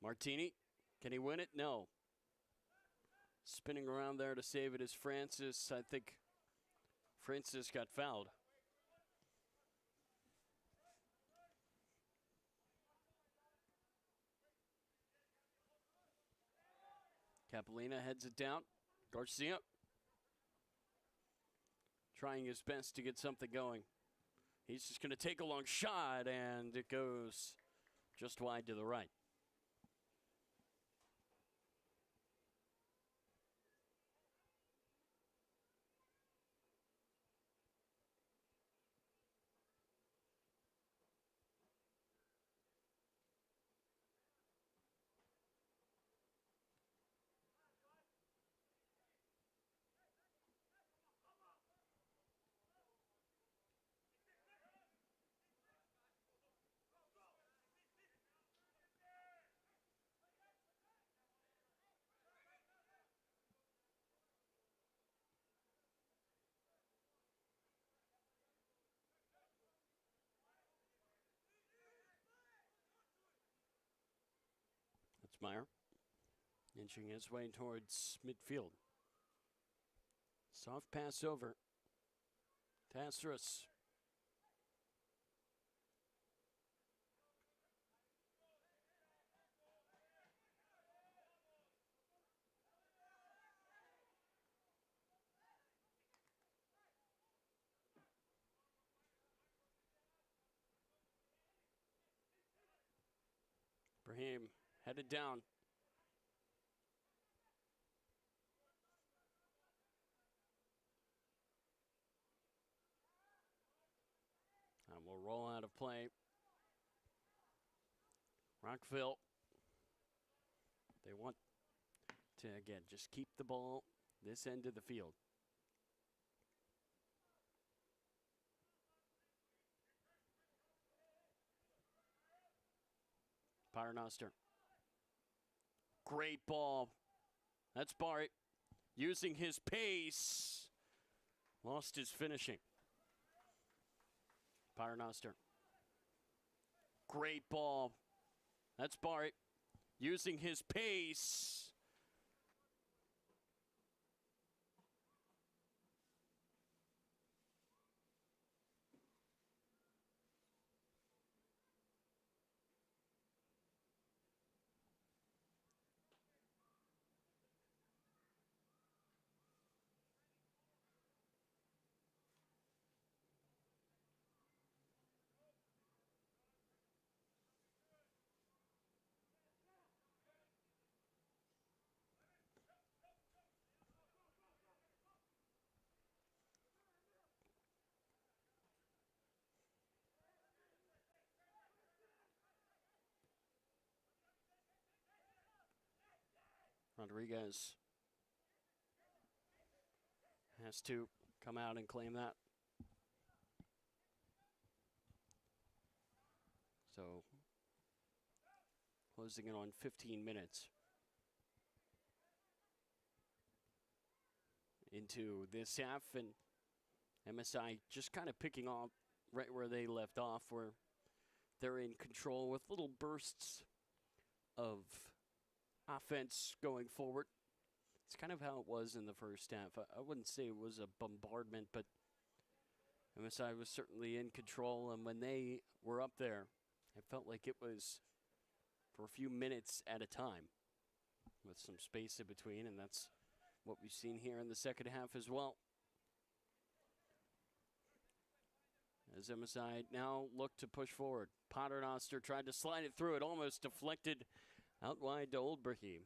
Martini, can he win it? No. Spinning around there to save it is Francis. I think Francis got fouled. Capellina heads it down. Garcia trying his best to get something going. He's just going to take a long shot, and it goes just wide to the right. Meyer inching his way towards midfield. Soft pass over. Tasseris. Brahim headed down. And we'll roll out of play. Rockville. They want to, again, just keep the ball this end of the field. Paternoster. Great ball. That's Bart using his pace. Lost his finishing. Paternoster. Great ball. That's Bart using his pace. Rodriguez has to come out and claim that. So, closing in on 15 minutes into this half, and MSI just kind of picking up right where they left off, where they're in control with little bursts of offense going forward. It's kind of how it was in the first half. I wouldn't say it was a bombardment, but MSI was certainly in control, and when they were up there, it felt like it was for a few minutes at a time with some space in between, and that's what we've seen here in the second half as well. As MSI now look to push forward. Paternoster tried to slide it through. It almost deflected out wide to Old Brahim.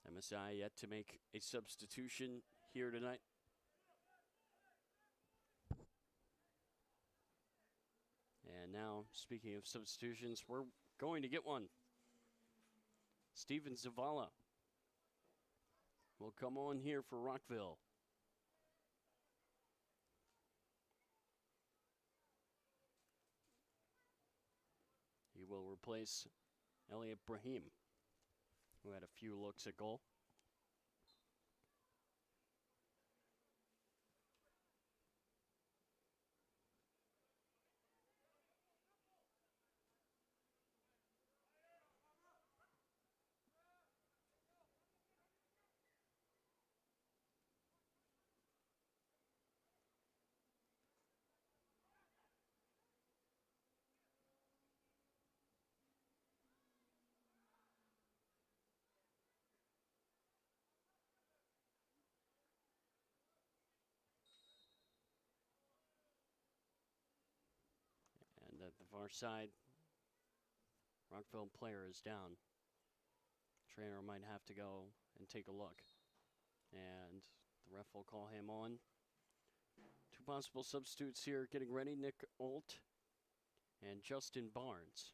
MSI yet to make a substitution here tonight. And now, speaking of substitutions, we're going to get one. Steven Zavala will come on here for Rockville. He will replace Elliot Brahim, who had a few looks at goal. And at the far side, Rockville player is down. Trainer might have to go and take a look. And the ref will call him on. Two possible substitutes here getting ready. Nick Olt and Justin Barnes.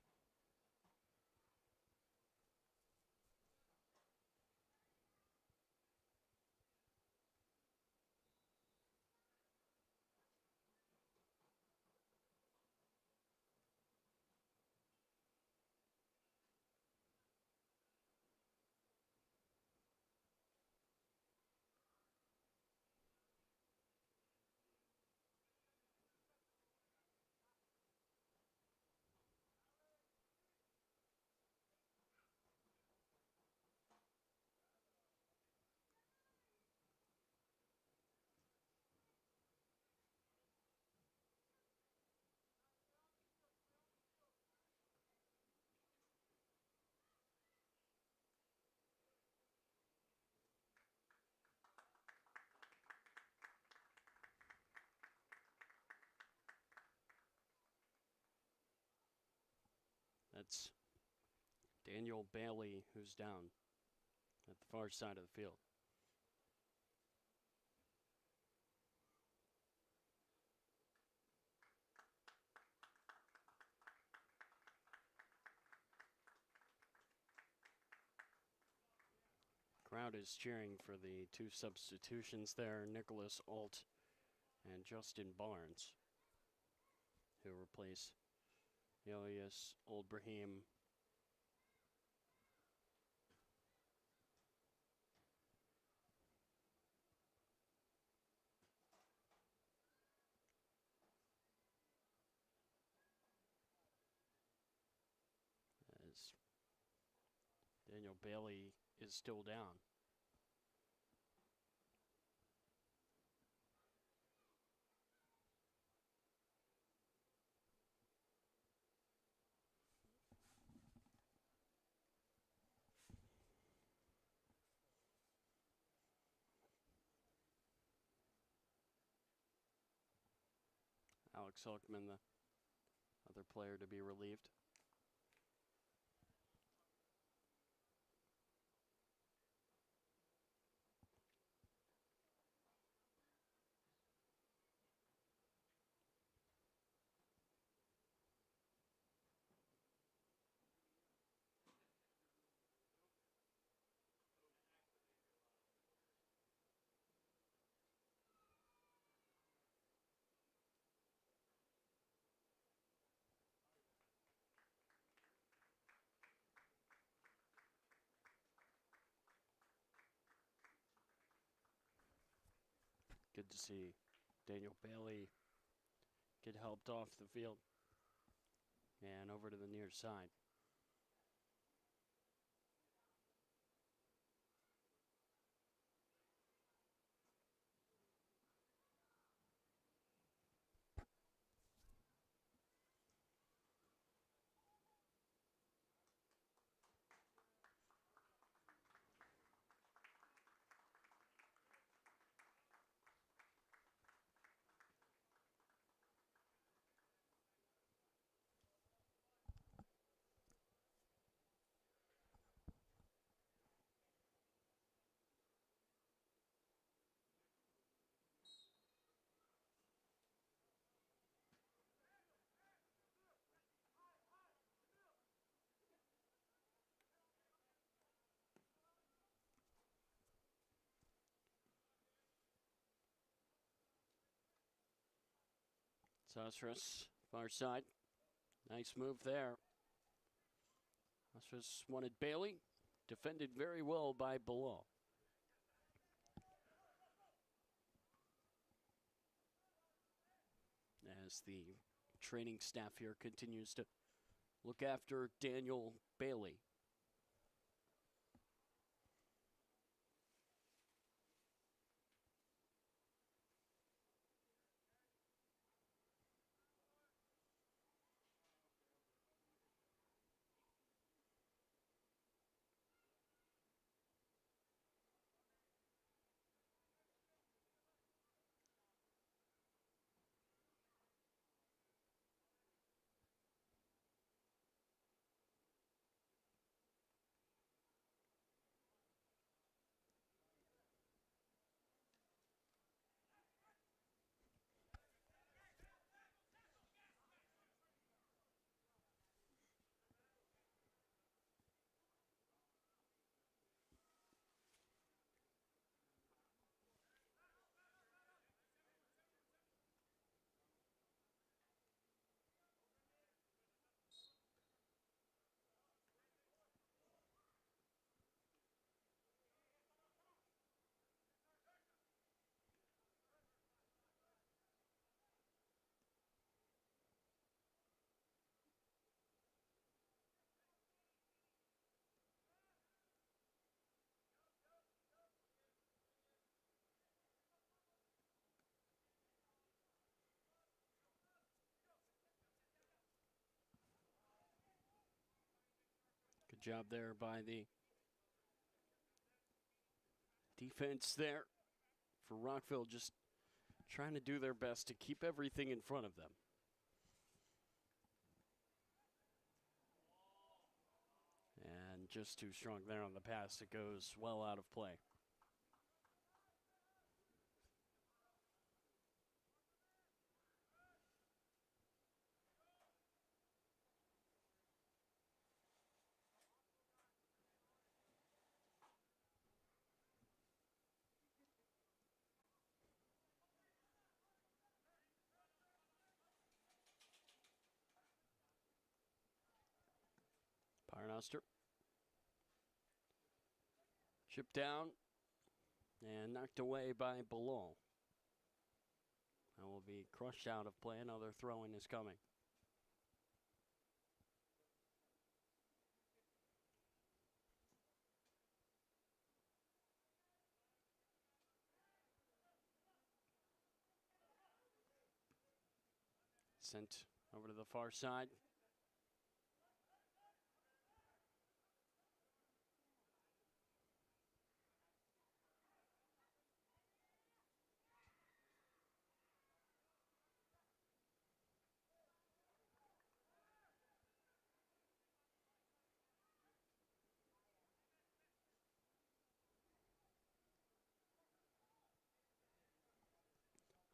That's Daniel Bailey, who's down at the far side of the field. Crowd is cheering for the two substitutions there, Nicholas Alt and Justin Barnes, who replace Elias Old Brahim. As Daniel Bailey is still down. Alex Hulkman, the other player to be relieved. Good to see Daniel Bailey get helped off the field and over to the near side. Sosras, far side. Nice move there. Sosras wanted Bailey. Defended very well by Below. As the training staff here continues to look after Daniel Bailey. Good job there by the defense there for Rockville, just trying to do their best to keep everything in front of them. And just too strong there on the pass. It goes well out of play. Parnoster. Chipped down and knocked away by Below. That will be crushed out of play. Another throw-in is coming. Sent over to the far side.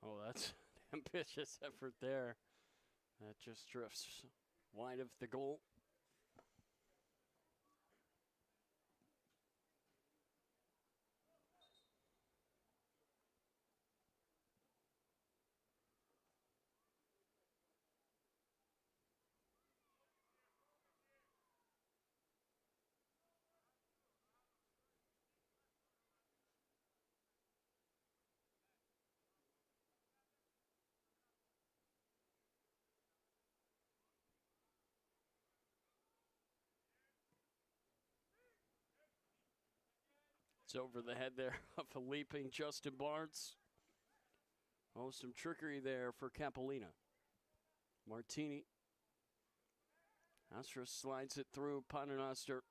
Oh, that's an ambitious effort there. That just drifts wide of the goal. It's over the head there of a leaping Justin Barnes. Oh, some trickery there for Capolina. Martini. Astra slides it through. Paternoster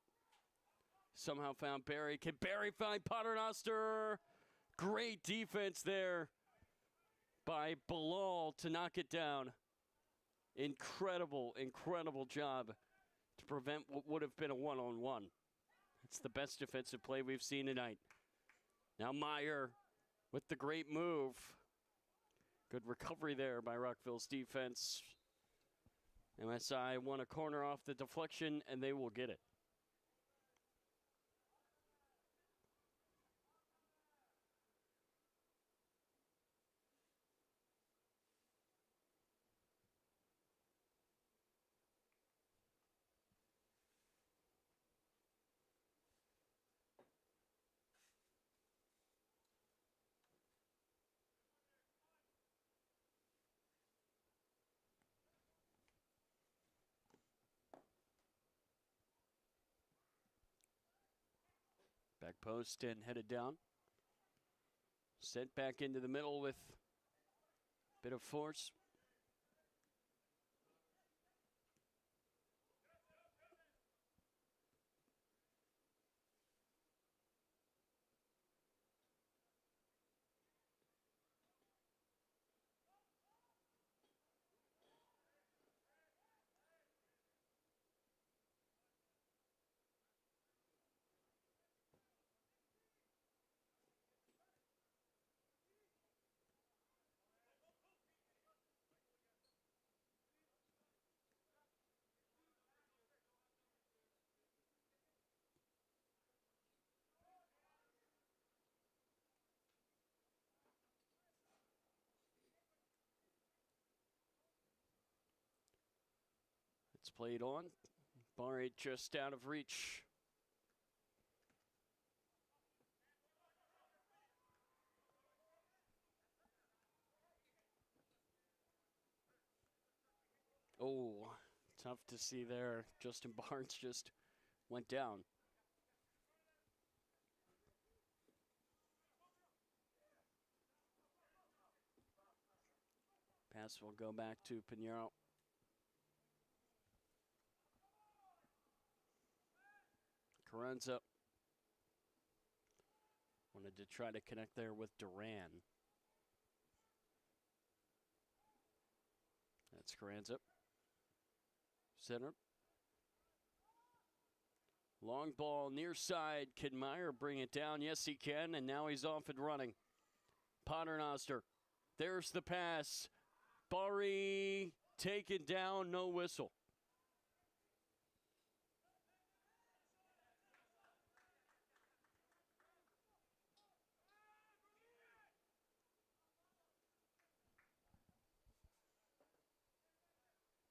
somehow found Barry. Can Barry find Paternoster? Great defense there by Bilal to knock it down. Incredible, incredible job to prevent what would have been a one-on-one. It's the best defensive play we've seen tonight. Now Meyer with the great move. Good recovery there by Rockville's defense. MSI won a corner off the deflection, and they will get it. Back post and headed down. Sent back into the middle with a bit of force. It's played on. Bar rate just out of reach. Oh, tough to see there. Justin Barnes just went down. Pass will go back to Pinheiro. Carranza wanted to try to connect there with Duran. That's Carranza. Center. Long ball near side. Can Meyer bring it down? Yes, he can. And now he's off and running. Paternoster. There's the pass. Bari taken down. No whistle.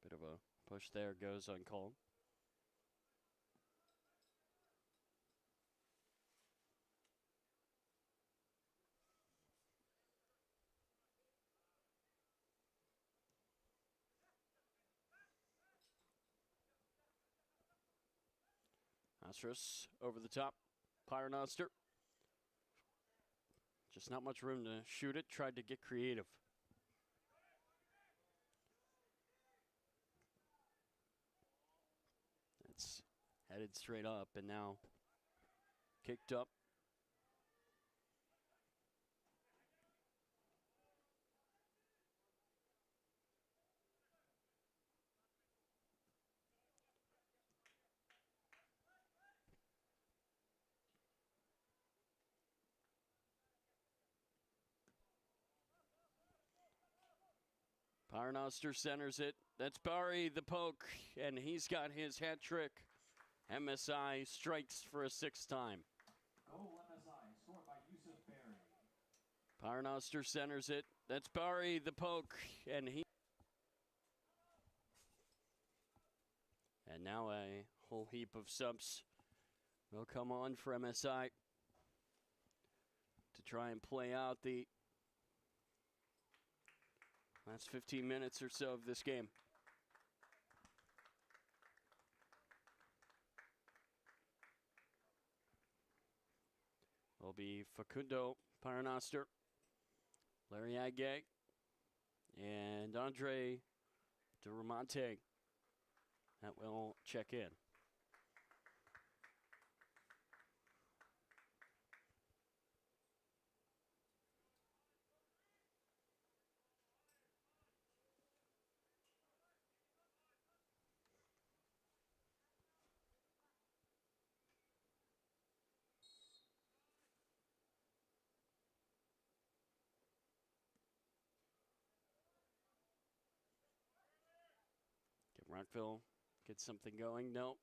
Bit of a push there, goes uncalled. Astros over the top. Paternoster. Just not much room to shoot it. Tried to get creative. It's headed straight up and now kicked up. Paternoster centers it. That's Bari the poke, and he's got his hat trick. MSI strikes for a sixth time. Goal MSI, scored by Yusuf Berry. Paternoster centers it. That's Bari the poke, and he. And now a whole heap of subs will come on for MSI to try and play out the last 15 minutes or so of this game. will be Facundo Paternoster, Larry Agay, and Andre Duramonte that will check in. Rockville get something going. No.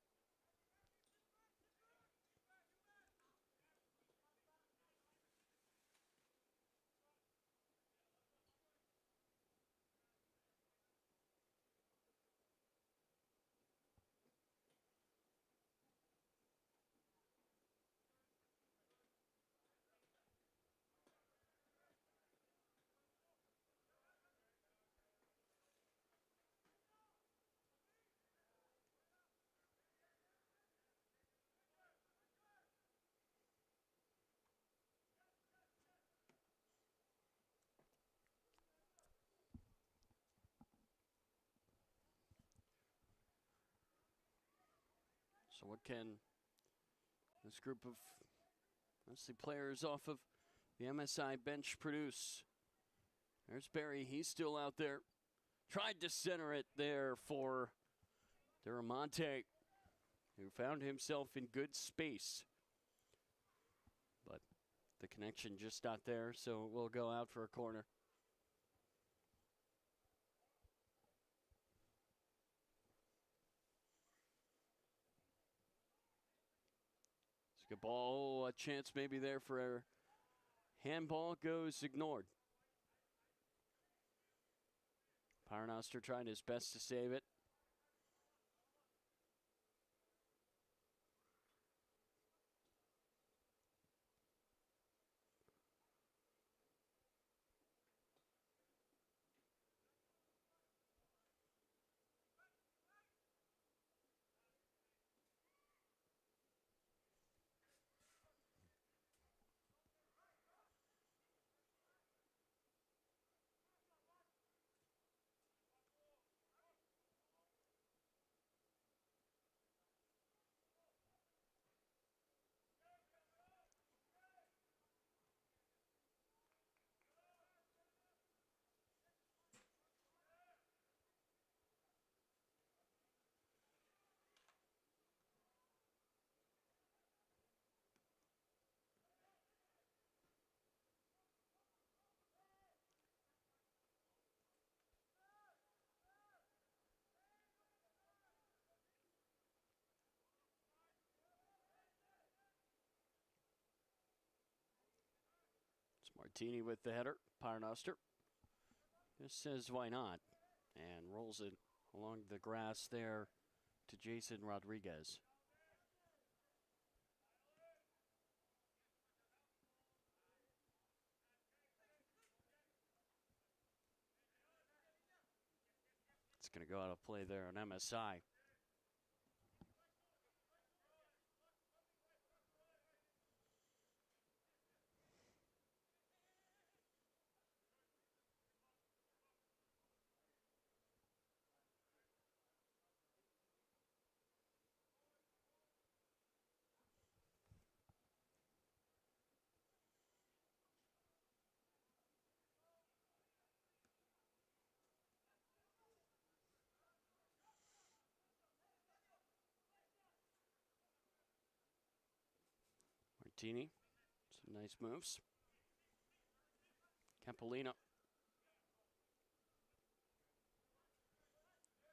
So what can this group of mostly players off of the MSI bench produce? There's Barry. He's still out there. Tried to center it there for Duramonte, who found himself in good space. But the connection just not there, so we'll go out for a corner. Good ball, a chance maybe there for a handball, goes ignored. Paternoster trying his best to save it. Martini with the header. Paternoster just says why not, and rolls it along the grass there to Jason Rodriguez. It's going to go out of play there on MSI. Martini, some nice moves. Campolino.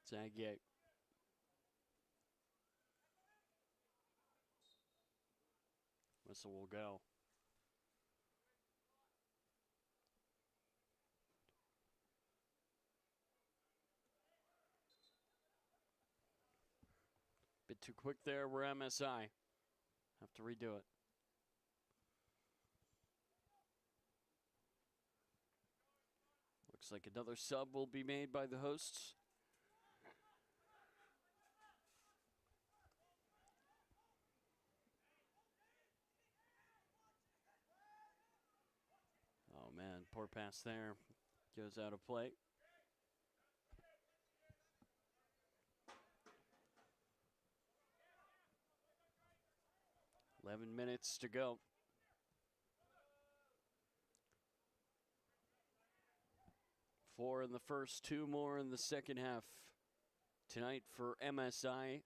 Zagier. Whistle will go. Bit too quick there. We're MSI. Have to redo it. Looks like another sub will be made by the hosts. poor pass there. Goes out of play. "11 minutes to go. Four in the first, two more in the second half tonight for MSI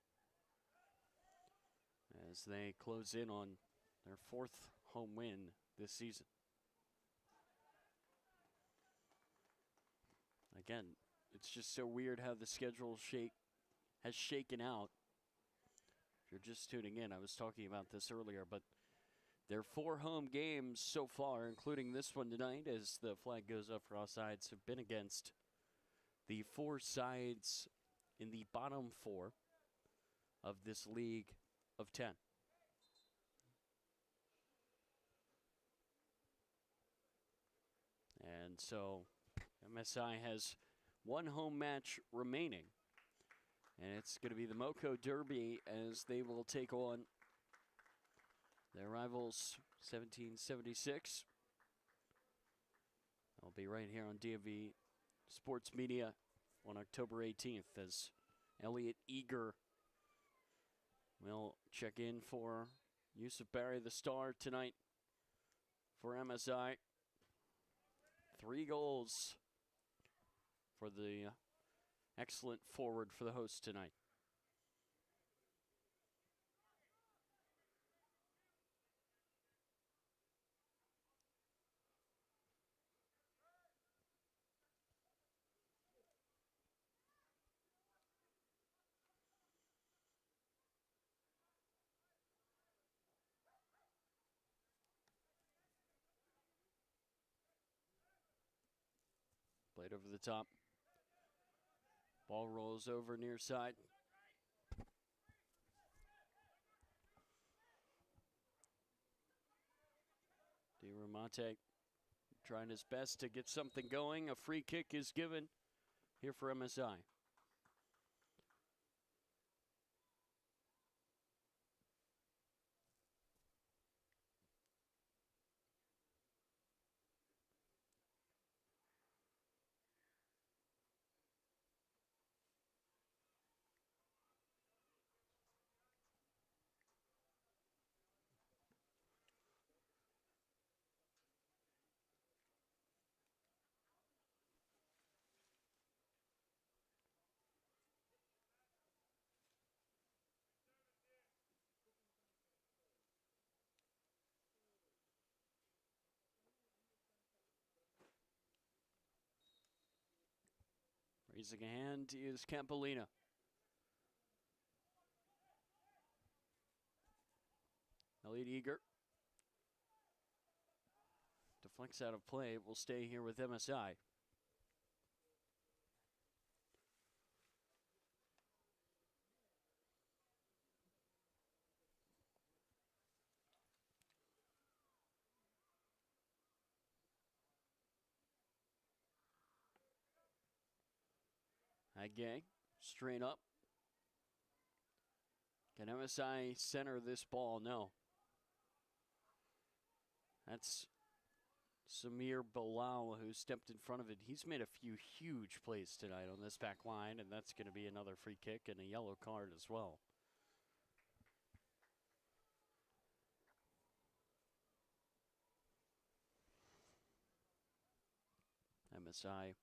as they close in on their fourth home win this season. Again, it's just so weird how the schedule has shaken out. If you're just tuning in, I was talking about this earlier, but their 4 home games so far, including this one tonight as the flag goes up for offsides, have been against the 4 sides in the bottom 4 of this league of 10. And so MSI has 1 home match remaining. And it's going to be the Moco Derby as they will take on their rivals 1776. I'll be right here on DMV Sports Media on October 18th as Elliot Eager will check in for Yusuf Barry, the star, tonight for MSI. 3 goals for the excellent forward for the hosts tonight. Played over the top. Ball rolls over near side. DiRamante trying his best to get something going. A free kick is given here for MSI. Raising a hand is Campolina. Elliot Eager deflects out of play. It will stay here with MSI. Agay, straight up. Can MSI center this ball? No. That's Samir Bilal who stepped in front of it. He's made a few huge plays tonight on this back line, and that's going to be another free kick and a yellow card as well. MSI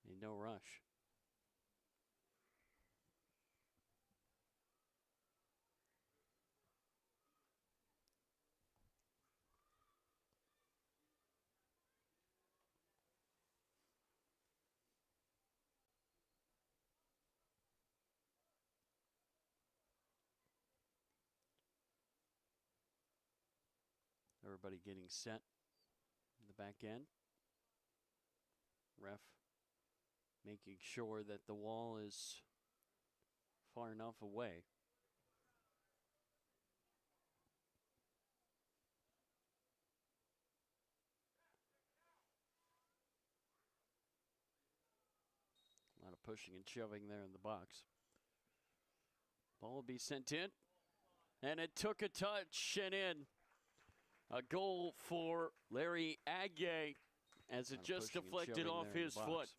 in no rush. Everybody getting set in the back end. Ref making sure that the wall is far enough away. A lot of pushing and shoving there in the box. Ball will be sent in, and it took a touch and in. A goal for Larry Agay as it Kinda just pushing and deflected shoving off there in the his box. foot.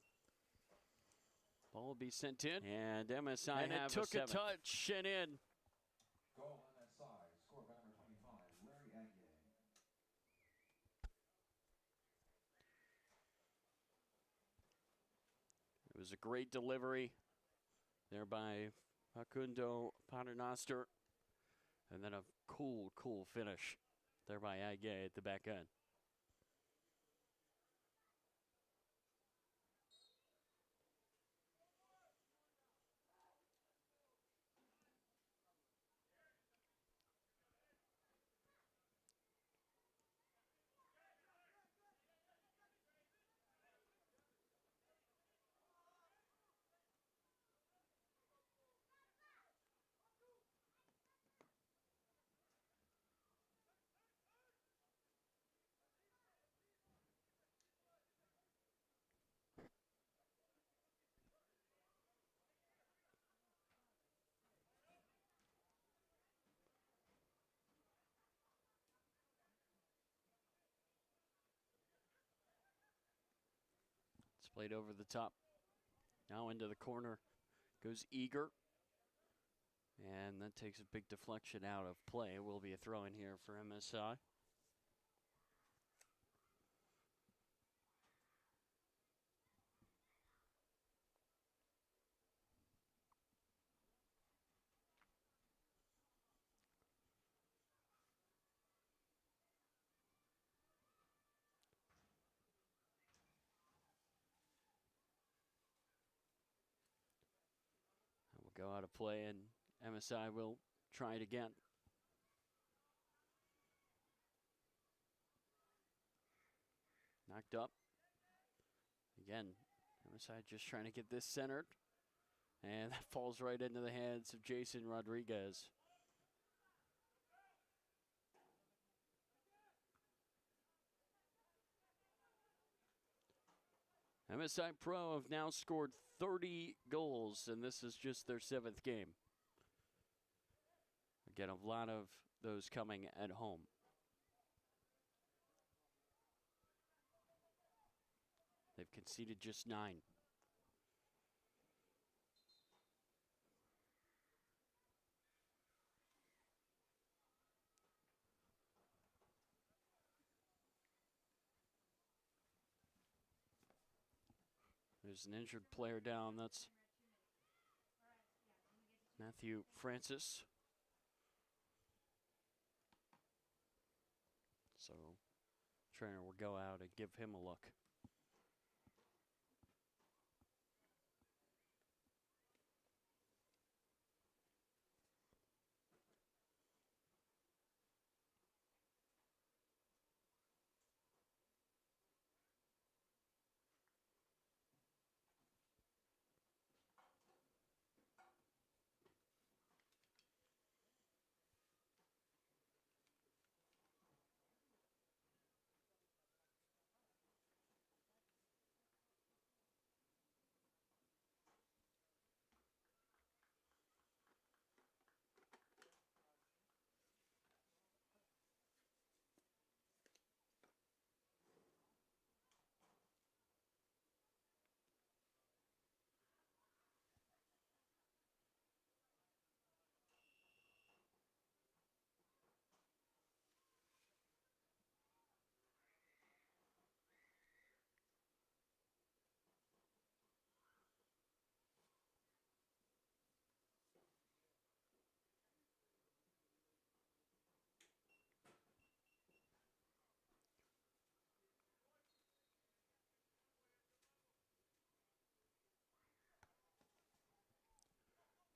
Ball will be sent in, and MSI And it have took a seventh. touch and in. Goal MSI, score by number 25, Larry Aguirre. It was a great delivery there by Facundo Paternoster. And then a cool finish there by Agay at the back end. It's played over the top. Now into the corner goes Eager. And that takes a big deflection out of play. It will be a throw in here for MSI. And we'll go out of play, and MSI will try it again. Knocked up. Again, MSI just trying to get this centered. And that falls right into the hands of Jason Rodriguez. MSI Pro have now scored 30 goals, and this is just their 7th game. Again, a lot of those coming at home. They've conceded just 9. There's an injured player down. That's Matthew Francis. So, trainer will go out and give him a look.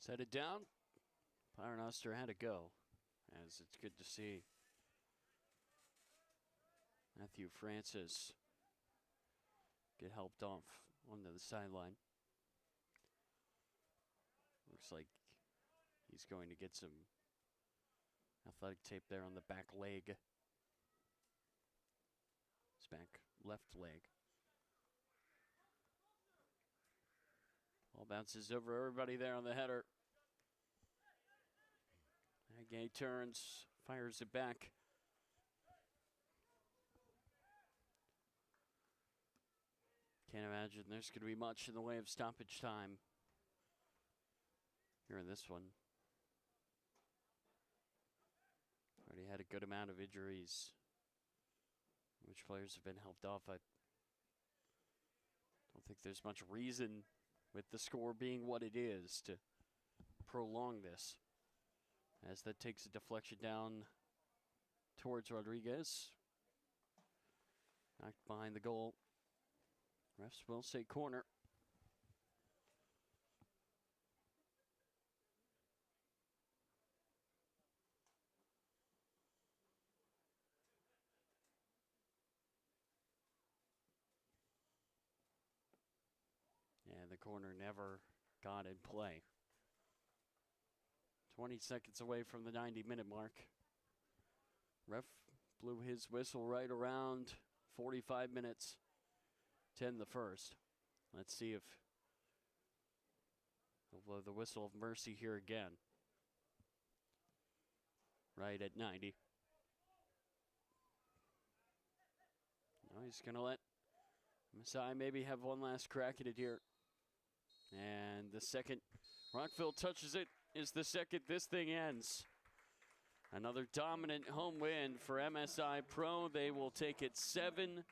Set it down. Paternoster had to go, as it's good to see Matthew Francis get helped off onto the sideline. Looks like he's going to get some athletic tape there on the back leg. His back left leg. Ball bounces over everybody there on the header. Gay turns, fires it back. Can't imagine there's going to be much in the way of stoppage time here in this one. Already had a good amount of injuries, which players have been helped off. I don't think there's much reason, with the score being what it is, to prolong this. As that takes a deflection down towards Rodriguez. Knocked behind the goal. Refs will say corner. And the corner never got in play. 20 seconds away from the 90-minute mark. Ref blew his whistle right around 45 minutes, 10 the first. Let's see if he'll blow the whistle of mercy here again. Right at 90. No, he's going to let MSI maybe have one last crack at it here. And the second Rockville touches it is the second this thing ends. Another dominant home win for MSI Pro. They will take it 7-0